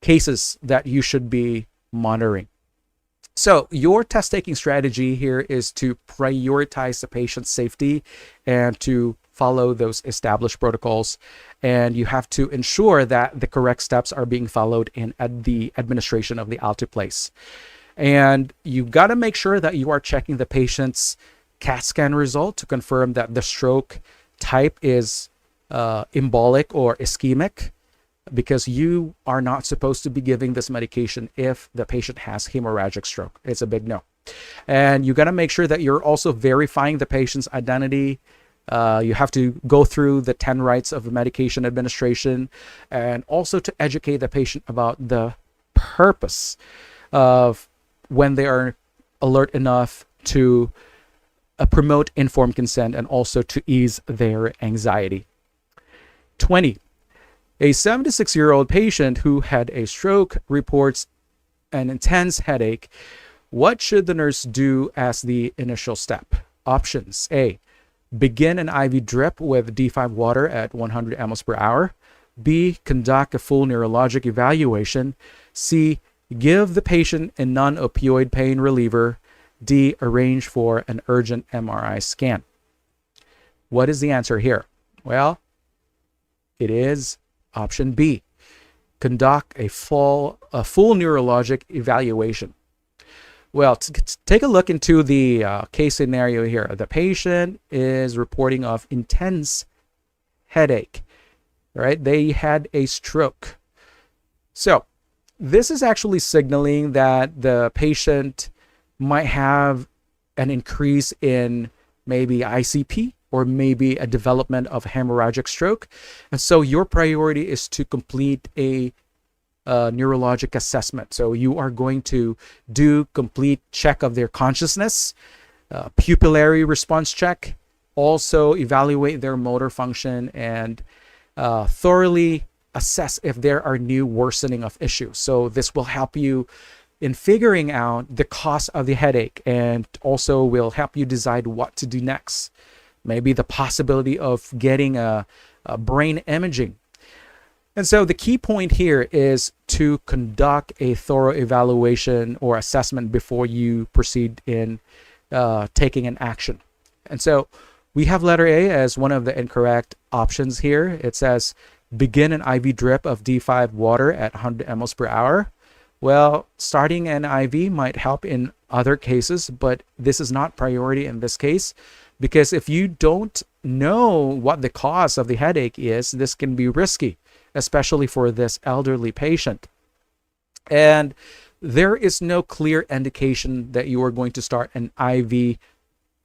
cases that you should be monitoring. So your test taking strategy here is to prioritize the patient's safety and to follow those established protocols. And you have to ensure that the correct steps are being followed in the administration of the alteplase. And you got to make sure that you are checking the patient's CAT scan result to confirm that the stroke type is embolic or ischemic, because you are not supposed to be giving this medication if the patient has hemorrhagic stroke. It's a big no. And you got to make sure that you're also verifying the patient's identity. You have to go through the 10 rights of medication administration, and also to educate the patient about the purpose of when they are alert enough to promote informed consent and also to ease their anxiety. 20. A 76-year-old patient who had a stroke reports an intense headache. What should the nurse do as the initial step? Options: A, begin an IV drip with D5 water at 100 mL per hour. B, conduct a full neurologic evaluation. C, give the patient a non-opioid pain reliever. D, arrange for an urgent MRI scan. What is the answer here? Well, it is option B, conduct a full neurologic evaluation. Well, take a look into the case scenario here. The patient is reporting of intense headache, right? They had a stroke. So this is actually signaling that the patient might have an increase in maybe ICP or maybe a development of hemorrhagic stroke. And so your priority is to complete a neurologic assessment. So you are going to do complete check of their consciousness, pupillary response check, also evaluate their motor function, and thoroughly assess if there are new worsening of issues. So this will help you in figuring out the cause of the headache, and also will help you decide what to do next. Maybe the possibility of getting a brain imaging. And so the key point here is to conduct a thorough evaluation or assessment before you proceed in taking an action. And so We have letter A as one of the incorrect options here. It says begin an IV drip of D5 water at 100 mL per hour. Well, starting an IV might help in other cases, but this is not priority in this case, because if you don't know what the cause of the headache is, this can be risky, especially for this elderly patient. And there is no clear indication that you are going to start an IV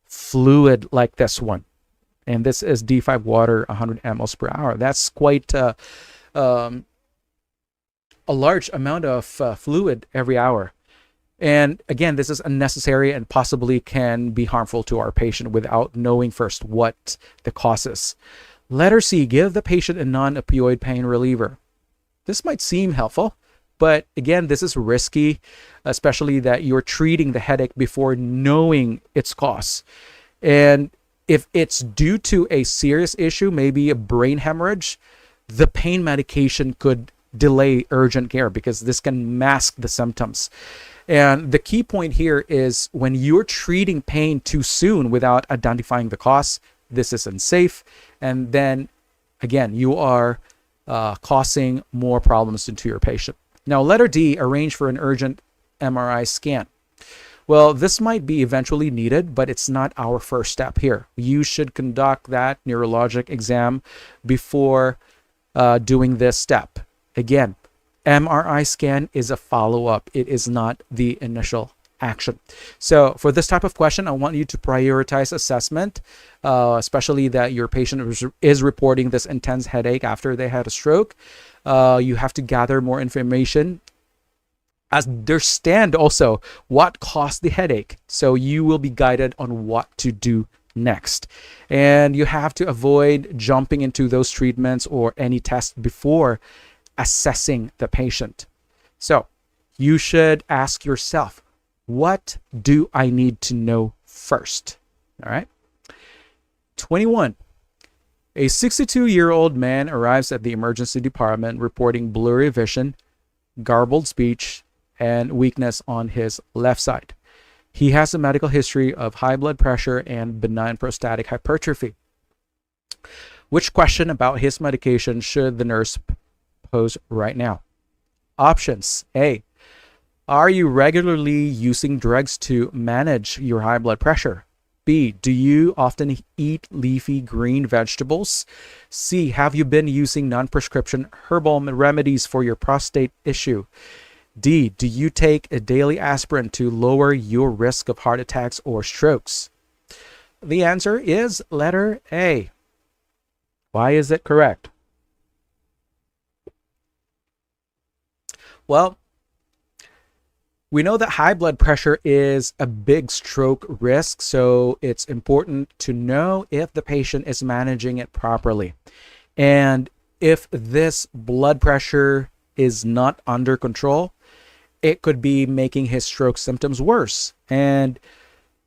fluid like this one. And this is D5 water, 100 mL per hour. That's quite a large amount of fluid every hour. And again, this is unnecessary and possibly can be harmful to our patient without knowing first what the cause is. Letter C, give the patient a non-opioid pain reliever. This might seem helpful, but again, this is risky, especially that you're treating the headache before knowing its cause. And if it's due to a serious issue, maybe a brain hemorrhage, the pain medication could delay urgent care because this can mask the symptoms. And the key point here is when you're treating pain too soon without identifying the cause, this is unsafe. And then again, you are causing more problems into your patient. Now, letter D, arrange for an urgent MRI scan. Well, this might be eventually needed, but it's not our first step here. You should conduct that neurologic exam before doing this step. Again, MRI scan is a follow-up. It is not the initial action. So for this type of question, I want you to prioritize assessment, especially that your patient is reporting this intense headache after they had a stroke. You have to gather more information. Understand also what caused the headache, so you will be guided on what to do next. And you have to avoid jumping into those treatments or any tests before assessing the patient. So you should ask yourself, what do I need to know first? All right. 21. A 62-year-old man arrives at the emergency department reporting blurry vision, garbled speech, and weakness on his left side. He has a medical history of high blood pressure and benign prostatic hypertrophy. Which question about his medication should the nurse pose right now? Options: A, are you regularly using drugs to manage your high blood pressure? B, do you often eat leafy green vegetables? C, have you been using non-prescription herbal remedies for your prostate issue? D, do you take a daily aspirin to lower your risk of heart attacks or strokes? The answer is letter A. Why is it correct? Well, we know that high blood pressure is a big stroke risk, so it's important to know if the patient is managing it properly. And if this blood pressure is not under control, it could be making his stroke symptoms worse. And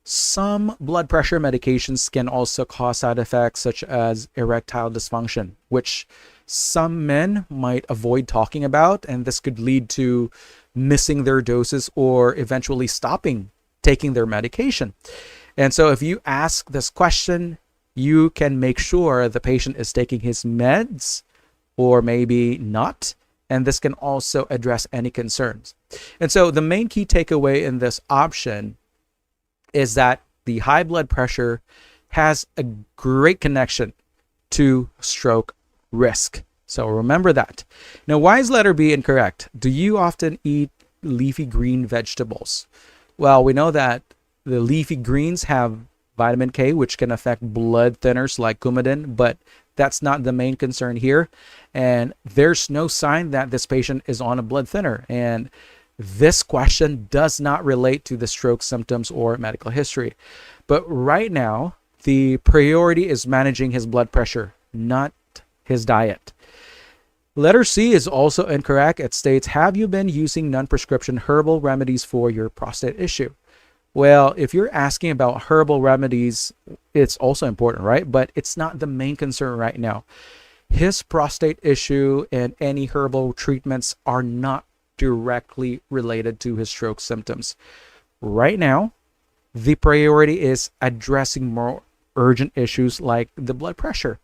some blood pressure medications can also cause side effects such as erectile dysfunction, which some men might avoid talking about, and this could lead to missing their doses or eventually stopping taking their medication. And so if you ask this question, you can make sure the patient is taking his meds or maybe not, and this can also address any concerns. And so the main key takeaway in this option is that the high blood pressure has a great connection to stroke risk. So remember that. Now, why is letter B incorrect? Do you often eat leafy green vegetables? Well, we know that the leafy greens have vitamin K, which can affect blood thinners like Coumadin, but that's not the main concern here. And there's no sign that this patient is on a blood thinner. And this question does not relate to the stroke symptoms or medical history. But right now, the priority is managing his blood pressure, not his diet. Letter C is also incorrect. It states, have you been using non-prescription herbal remedies for your prostate issue? Well, if you're asking about herbal remedies, it's also important, right? But it's not the main concern right now. His prostate issue and any herbal treatments are not directly related to his stroke symptoms. Right now, the priority is addressing more urgent issues like the blood pressure.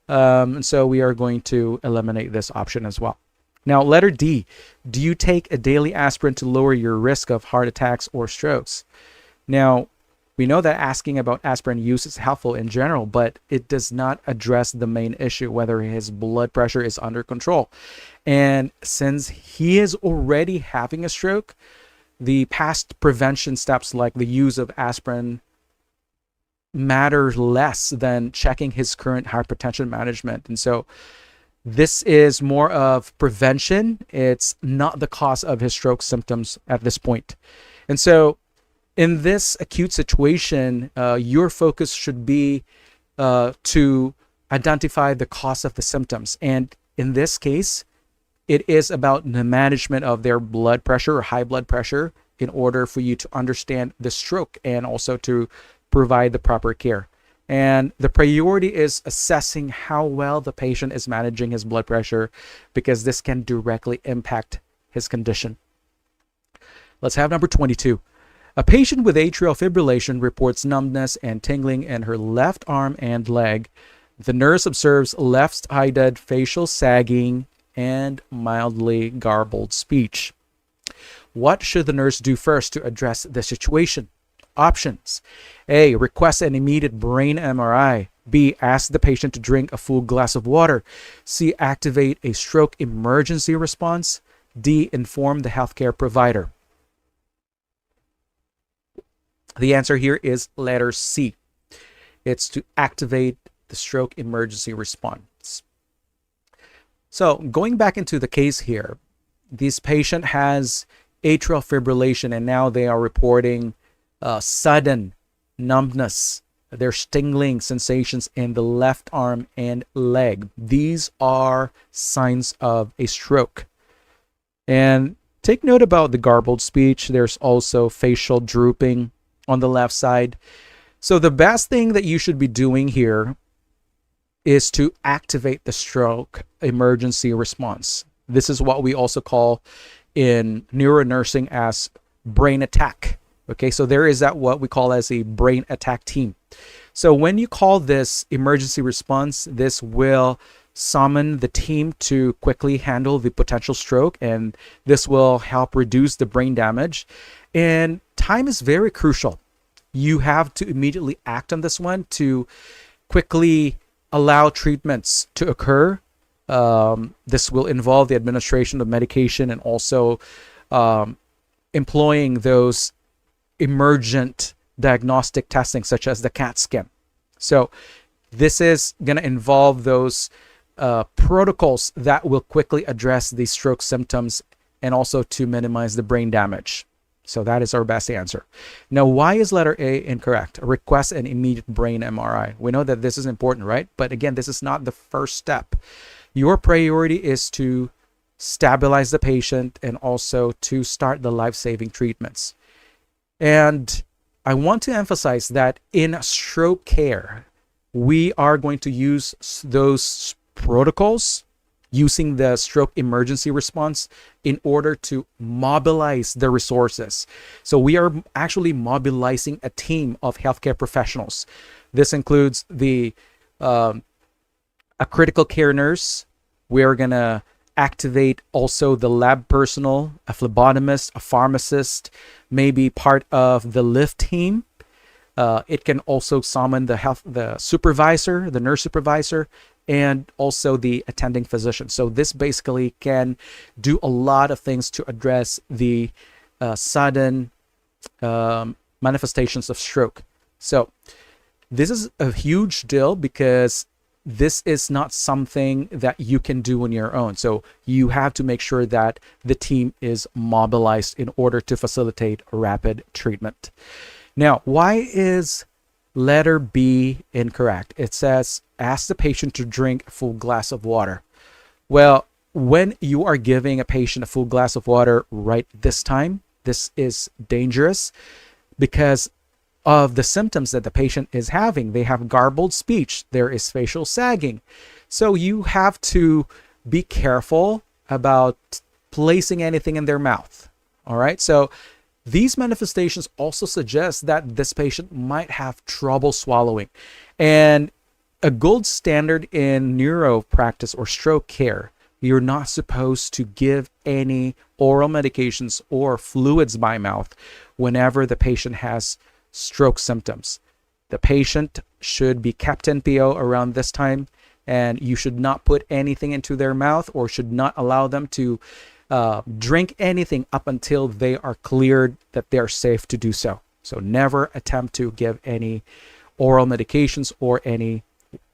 And so we are going to eliminate this option as well. Now, letter D, do you take a daily aspirin to lower your risk of heart attacks or strokes? Now, we know that asking about aspirin use is helpful in general, but it does not address the main issue, whether his blood pressure is under control. And since he is already having a stroke, the past prevention steps like the use of aspirin matter less than checking his current hypertension management. And so this is more of prevention. It's not the cause of his stroke symptoms at this point. And so in this acute situation, your focus should be to identify the cause of the symptoms. And in this case, it is about the management of their blood pressure or high blood pressure in order for you to understand the stroke and also to provide the proper care. And the priority is assessing how well the patient is managing his blood pressure, because this can directly impact his condition. Let's have number 22. A patient with atrial fibrillation reports numbness and tingling in her left arm and leg. The nurse observes left-sided facial sagging and mildly garbled speech. What should the nurse do first to address the situation? Options. A. Request an immediate brain MRI. B. Ask the patient to drink a full glass of water. C. Activate a stroke emergency response. D. Inform the healthcare provider. The answer here is letter C. It's to activate the stroke emergency response. So going back into the case here, this patient has atrial fibrillation and now they are reporting sudden numbness. There's tingling sensations in the left arm and leg. These are signs of a stroke. And take note about the garbled speech. There's also facial drooping on the left side. So the best thing that you should be doing here is to activate the stroke emergency response. This is what we also call in neuronursing as brain attack. Okay, so there is that what we call as a brain attack team. So when you call this emergency response, this will summon the team to quickly handle the potential stroke, and this will help reduce the brain damage. And time is very crucial. You have to immediately act on this one to quickly allow treatments to occur. This will involve the administration of medication and also employing those emergent diagnostic testing such as the CAT scan. So this is going to involve those protocols that will quickly address the stroke symptoms and also to minimize the brain damage. So that is our best answer. Now, why is letter A incorrect? Request an immediate brain MRI. We know that this is important, right? But again, this is not the first step. Your priority is to stabilize the patient and also to start the life-saving treatments. And I want to emphasize that in stroke care, we are going to use those protocols using the stroke emergency response in order to mobilize the resources. So we are actually mobilizing a team of healthcare professionals. This includes a critical care nurse. We're going to activate also the lab personnel, a phlebotomist, a pharmacist, maybe part of the lift team. It can also summon the supervisor, the nurse supervisor, and also the attending physician. So this basically can do a lot of things to address the sudden manifestations of stroke. So this is a huge deal because this is not something that you can do on your own. So you have to make sure that the team is mobilized in order to facilitate rapid treatment. Now, why is letter B incorrect? It says, ask the patient to drink a full glass of water. Well, when you are giving a patient a full glass of water right this time, this is dangerous because of the symptoms that the patient is having. They have garbled speech. There is facial sagging. So you have to be careful about placing anything in their mouth. All right. So these manifestations also suggest that this patient might have trouble swallowing. And a gold standard in neuro practice or stroke care, you're not supposed to give any oral medications or fluids by mouth whenever the patient has stroke symptoms. The patient should be kept NPO around this time, and you should not put anything into their mouth or should not allow them to drink anything up until they are cleared that they're safe to do so. So never attempt to give any oral medications or any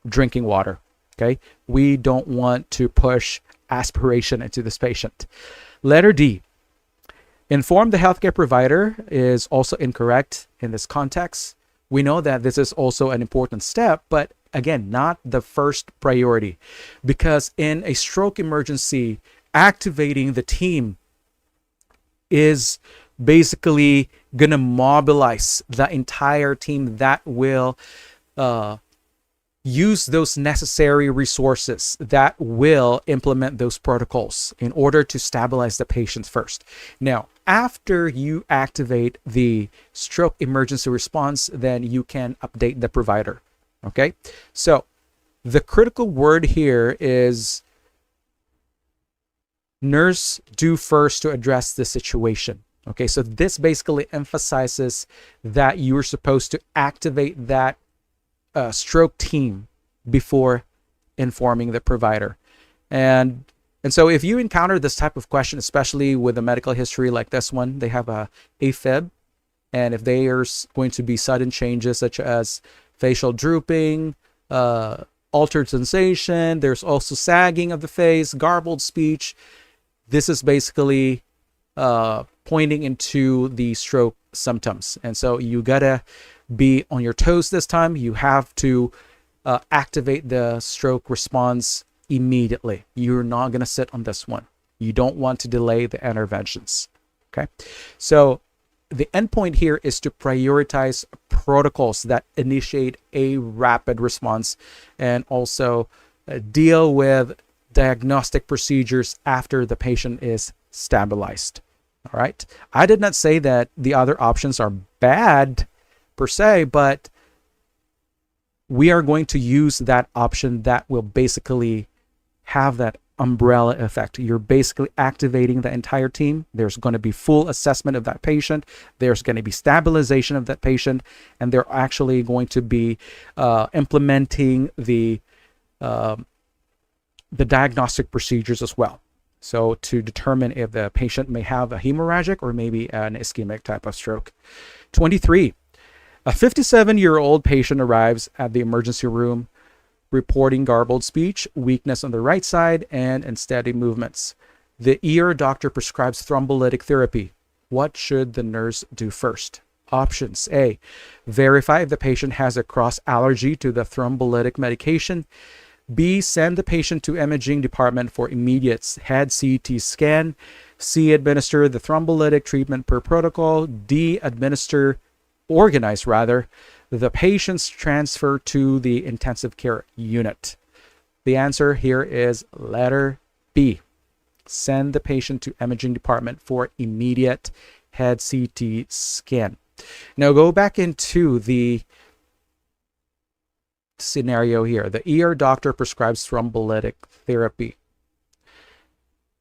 drinking water. Okay, we don't want to push aspiration into this patient. Letter D, inform the healthcare provider is also incorrect in this context. We know that this is also an important step, but again, not the first priority, because in a stroke emergency, activating the team is basically going to mobilize the entire team that will use those necessary resources that will implement those protocols in order to stabilize the patients first. Now, after you activate the stroke emergency response, then you can update the provider. Okay, so the critical word here is nurse do first to address the situation. Okay, so this basically emphasizes that you're supposed to activate that stroke team before informing the provider. And so if you encounter this type of question, especially with a medical history like this one, they have a AFib, and if there's going to be sudden changes such as facial drooping, altered sensation, there's also sagging of the face, garbled speech, this is basically pointing into the stroke symptoms. And so you gotta be on your toes this time. You have to activate the stroke response immediately. You're not going to sit on this one. You don't want to delay the interventions. Okay, so the endpoint here is to prioritize protocols that initiate a rapid response and also deal with diagnostic procedures after the patient is stabilized. All right, I did not say that the other options are bad per se, but we are going to use that option that will basically have that umbrella effect. You're basically activating the entire team. There's going to be full assessment of that patient. There's going to be stabilization of that patient, and they're actually going to be implementing the diagnostic procedures as well. So to determine if the patient may have a hemorrhagic or maybe an ischemic type of stroke. 23. A 57-year-old patient arrives at the emergency room reporting garbled speech, weakness on the right side, and unsteady movements. The ER doctor prescribes thrombolytic therapy. What should the nurse do first? Options: A, verify if the patient has a cross allergy to the thrombolytic medication. B, send the patient to imaging department for immediate head CT scan. C, administer the thrombolytic treatment per protocol. D, organize the patient's transfer to the intensive care unit. The answer here is letter B. Send the patient to imaging department for immediate head CT scan. Now go back into the scenario here. The ER doctor prescribes thrombolytic therapy.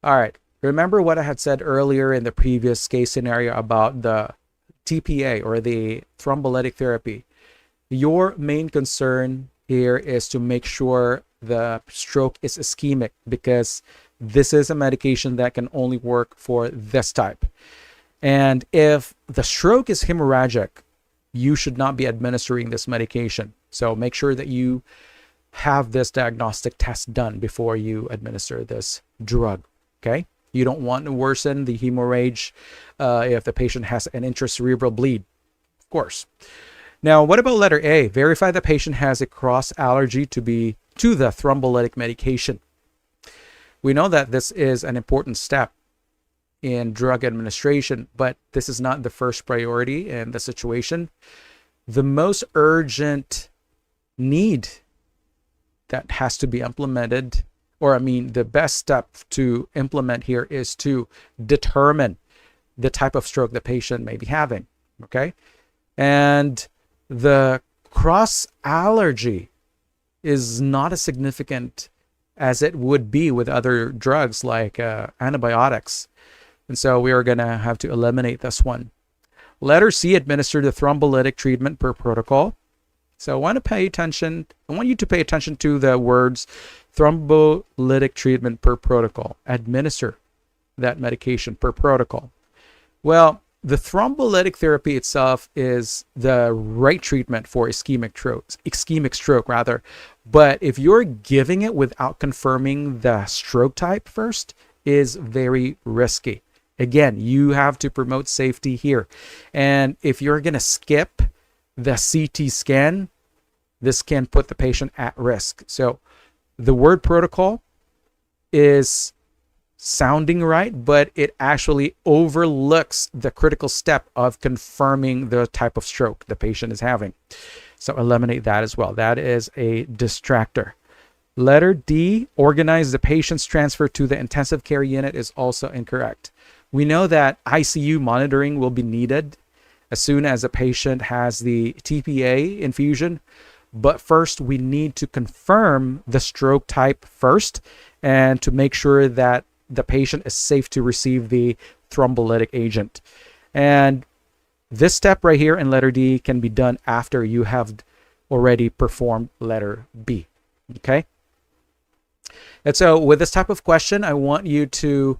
All right. Remember what I had said earlier in the previous case scenario about the TPA or the thrombolytic therapy. Your main concern here is to make sure the stroke is ischemic, because this is a medication that can only work for this type. And if the stroke is hemorrhagic, you should not be administering this medication. So make sure that you have this diagnostic test done before you administer this drug. Okay? You don't want to worsen the hemorrhage if the patient has an intracerebral bleed, of course. Now, what about letter A? Verify the patient has a cross allergy to the thrombolytic medication. We know that this is an important step in drug administration, but this is not the first priority in the situation. The most urgent need that has to be implemented, the best step to implement here is to determine the type of stroke the patient may be having, okay? And the cross allergy is not as significant as it would be with other drugs like antibiotics. And so we are going to have to eliminate this one. Letter C, administer the thrombolytic treatment per protocol. So I want you to pay attention to the words thrombolytic treatment per protocol. Administer that medication per protocol. Well, the thrombolytic therapy itself is the right treatment for ischemic stroke rather. But if you're giving it without confirming the stroke type first, is very risky. Again, you have to promote safety here. And if you're going to skip the CT scan, this can put the patient at risk. So the word protocol is sounding right, but it actually overlooks the critical step of confirming the type of stroke the patient is having. So eliminate that as well. That is a distractor. Letter D, organize the patient's transfer to the intensive care unit is also incorrect. We know that ICU monitoring will be needed as soon as a patient has the TPA infusion, but first we need to confirm the stroke type first and to make sure that the patient is safe to receive the thrombolytic agent. And this step right here in letter D can be done after you have already performed letter B. Okay? And so with this type of question, I want you to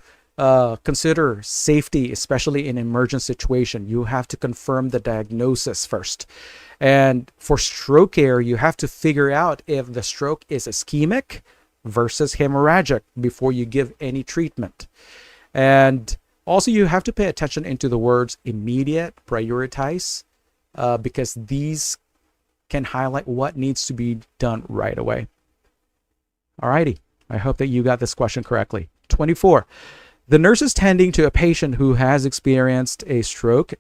consider safety, especially in emergent situation. You have to confirm the diagnosis first. And for stroke care, you have to figure out if the stroke is ischemic versus hemorrhagic before you give any treatment. And also you have to pay attention into the words immediate, prioritize, because these can highlight what needs to be done right away. Alrighty, I hope that you got this question correctly. 24. The nurse is tending to a patient who has experienced a stroke.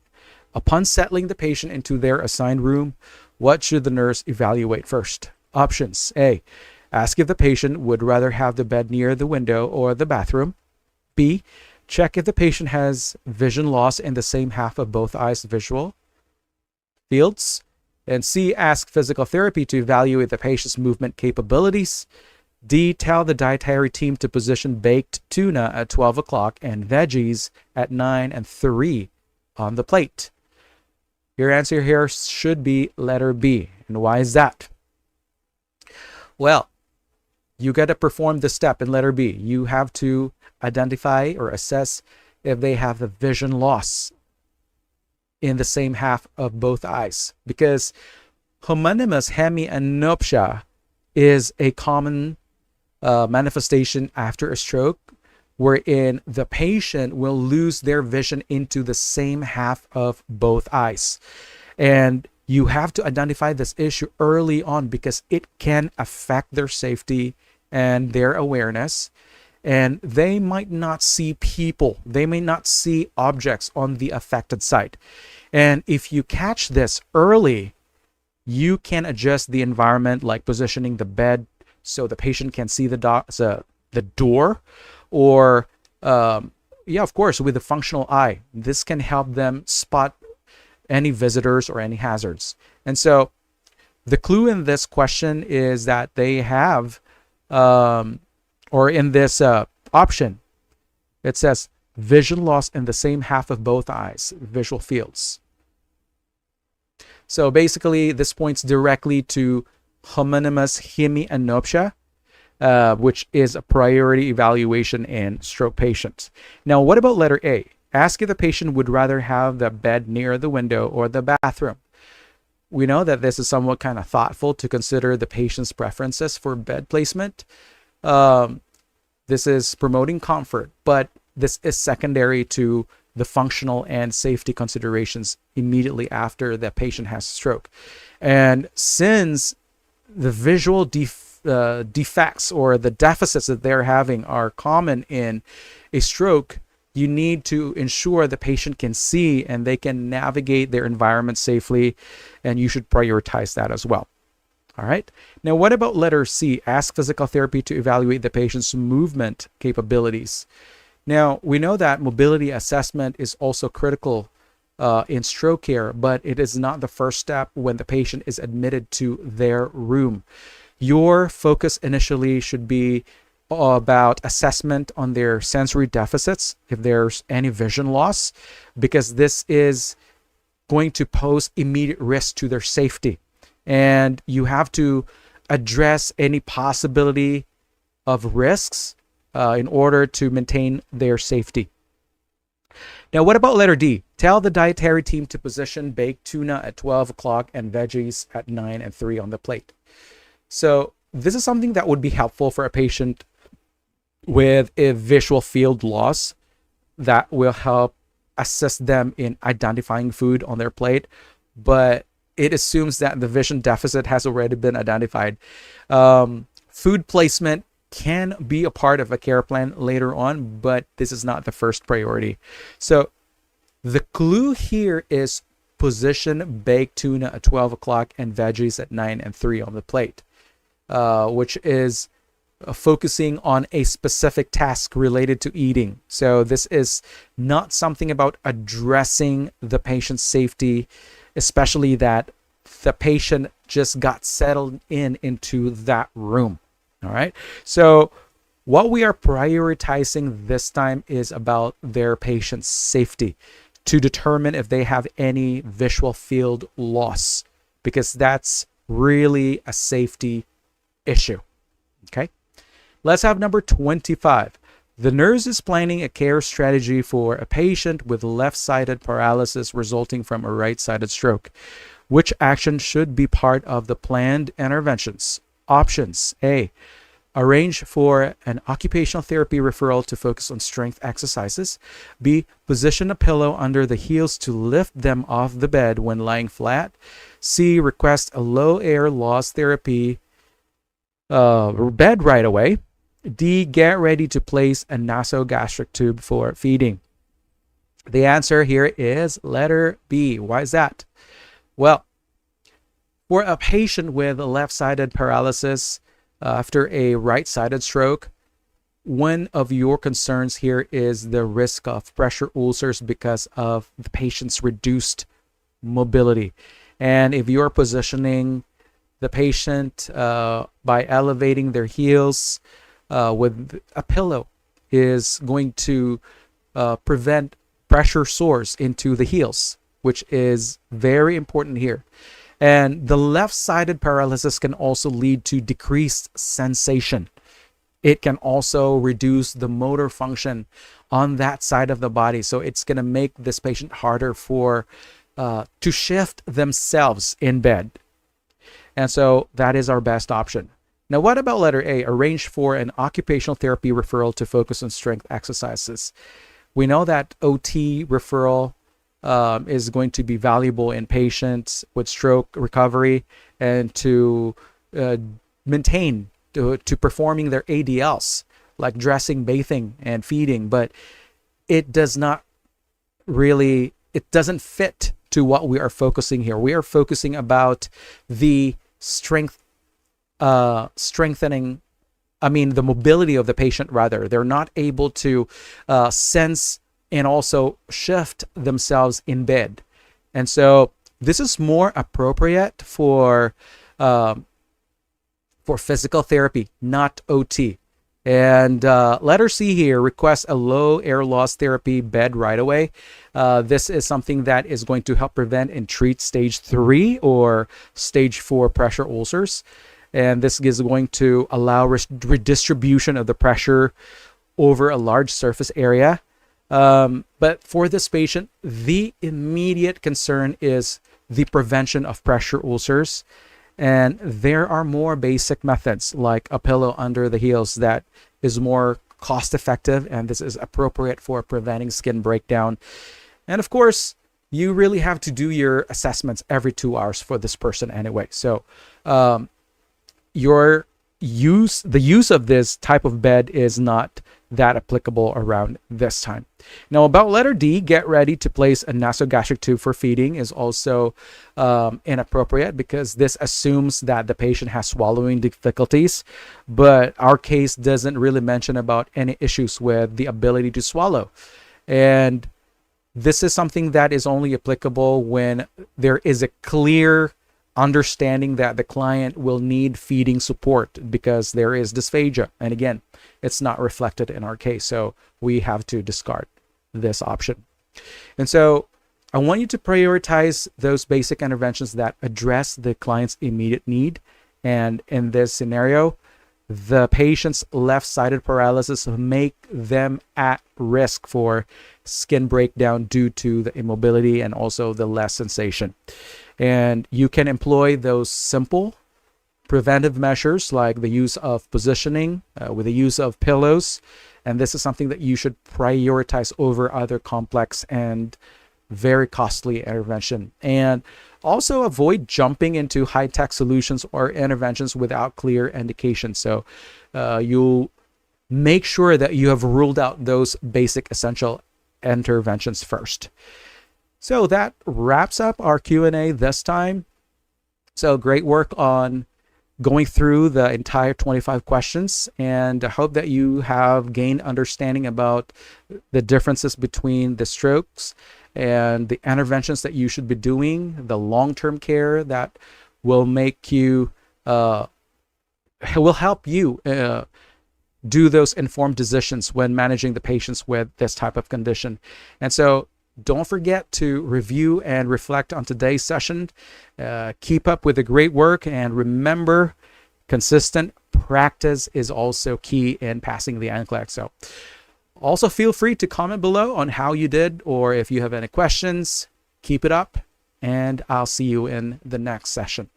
Upon settling the patient into their assigned room, what should the nurse evaluate first? Options. A, ask if the patient would rather have the bed near the window or the bathroom. B, check if the patient has vision loss in the same half of both eyes visual fields. And C, ask physical therapy to evaluate the patient's movement capabilities. D, tell the dietary team to position baked tuna at 12 o'clock and veggies at 9 and 3 on the plate. Your answer here should be letter B. And why is that? Well, you got to perform the step in letter B. You have to identify or assess if they have the vision loss in the same half of both eyes, because homonymous hemianopsia is a common manifestation after a stroke, wherein the patient will lose their vision into the same half of both eyes. And you have to identify this issue early on because it can affect their safety and their awareness. And they might not see people. They may not see objects on the affected site. And if you catch this early, you can adjust the environment, like positioning the bed so the patient can see the door, or yeah, of course, with the functional eye. This can help them spot any visitors or any hazards. And so the clue in this question is that they have, or in this option, it says vision loss in the same half of both eyes, visual fields. So basically, this points directly to homonymous hemianopsia, which is a priority evaluation in stroke patients. Now, what about letter A? Ask if the patient would rather have the bed near the window or the bathroom. We know that this is somewhat kind of thoughtful to consider the patient's preferences for bed placement. This is promoting comfort, but this is secondary to the functional and safety considerations immediately after the patient has a stroke. And since the visual defects or the deficits that they're having are common in a stroke, you need to ensure the patient can see and they can navigate their environment safely, and you should prioritize that as well. All right. Now, what about letter C? Ask physical therapy to evaluate the patient's movement capabilities. Now, we know that mobility assessment is also critical in stroke care, but it is not the first step when the patient is admitted to their room. Your focus initially should be about assessment on their sensory deficits, if there's any vision loss, because this is going to pose immediate risk to their safety. And you have to address any possibility of risks in order to maintain their safety. Now, what about letter D? Tell the dietary team to position baked tuna at 12 o'clock and veggies at 9 and 3 on the plate. So this is something that would be helpful for a patient with a visual field loss that will help assist them in identifying food on their plate, but it assumes that the vision deficit has already been identified. Food placement can be a part of a care plan later on, but this is not the first priority. So the clue here is position baked tuna at 12 o'clock and veggies at 9 and 3 on the plate, which is focusing on a specific task related to eating. So this is not something about addressing the patient's safety, especially that the patient just got settled into that room. All right. So what we are prioritizing this time is about their patient's safety to determine if they have any visual field loss, because that's really a safety issue. Okay. Let's have number 25. The nurse is planning a care strategy for a patient with left-sided paralysis resulting from a right-sided stroke. Which action should be part of the planned interventions? Options: A, arrange for an occupational therapy referral to focus on strength exercises. B, position a pillow under the heels to lift them off the bed when lying flat. C, request a low air loss therapy bed right away. D, get ready to place a nasogastric tube for feeding. The answer here is letter B. Why is that? Well, for a patient with left-sided paralysis after a right-sided stroke, one of your concerns here is the risk of pressure ulcers because of the patient's reduced mobility. And if you're positioning the patient by elevating their heels with a pillow, is going to prevent pressure sores into the heels, which is very important here. And the left-sided paralysis can also lead to decreased sensation. It can also reduce the motor function on that side of the body. So it's going to make this patient harder to shift themselves in bed. And so that is our best option. Now, what about letter A? Arrange for an occupational therapy referral to focus on strength exercises. We know that OT referral is going to be valuable in patients with stroke recovery and to maintain, to performing their ADLs, like dressing, bathing, and feeding. But it doesn't fit to what we are focusing here. We are focusing about the the mobility of the patient, rather. They're not able to sense and also shift themselves in bed. And so this is more appropriate for physical therapy, not OT. And letter C here, request a low air loss therapy bed right away. This is something that is going to help prevent and treat stage 3 or stage 4 pressure ulcers. And this is going to allow redistribution of the pressure over a large surface area. But for this patient, the immediate concern is the prevention of pressure ulcers. And there are more basic methods like a pillow under the heels that is more cost effective, and this is appropriate for preventing skin breakdown. And of course, you really have to do your assessments every 2 hours for this person anyway. So the use of this type of bed is not that applicable around this time. Now, about letter D, get ready to place a nasogastric tube for feeding is also inappropriate, because this assumes that the patient has swallowing difficulties, but our case doesn't really mention about any issues with the ability to swallow. And This is something that is only applicable when there is a clear understanding that the client will need feeding support because there is dysphagia. And again, it's not reflected in our case. So we have to discard this option. And so I want you to prioritize those basic interventions that address the client's immediate need. And in this scenario, the patient's left-sided paralysis make them at risk for skin breakdown due to the immobility and also the less sensation. And you can employ those simple preventive measures like the use of positioning with the use of pillows. And this is something that you should prioritize over other complex and very costly intervention. And also avoid jumping into high-tech solutions or interventions without clear indications. So you'll make sure that you have ruled out those basic essential interventions first. So that wraps up our Q&A this time. So great work on going through the entire 25 questions, and I hope that you have gained understanding about the differences between the strokes and the interventions that you should be doing, the long-term care that will make you, will help you do those informed decisions when managing the patients with this type of condition. And so don't forget to review and reflect on today's session. Keep up with the great work, and remember, consistent practice is also key in passing the NCLEX. So also feel free to comment below on how you did, or if you have any questions. Keep it up, and I'll see you in the next session.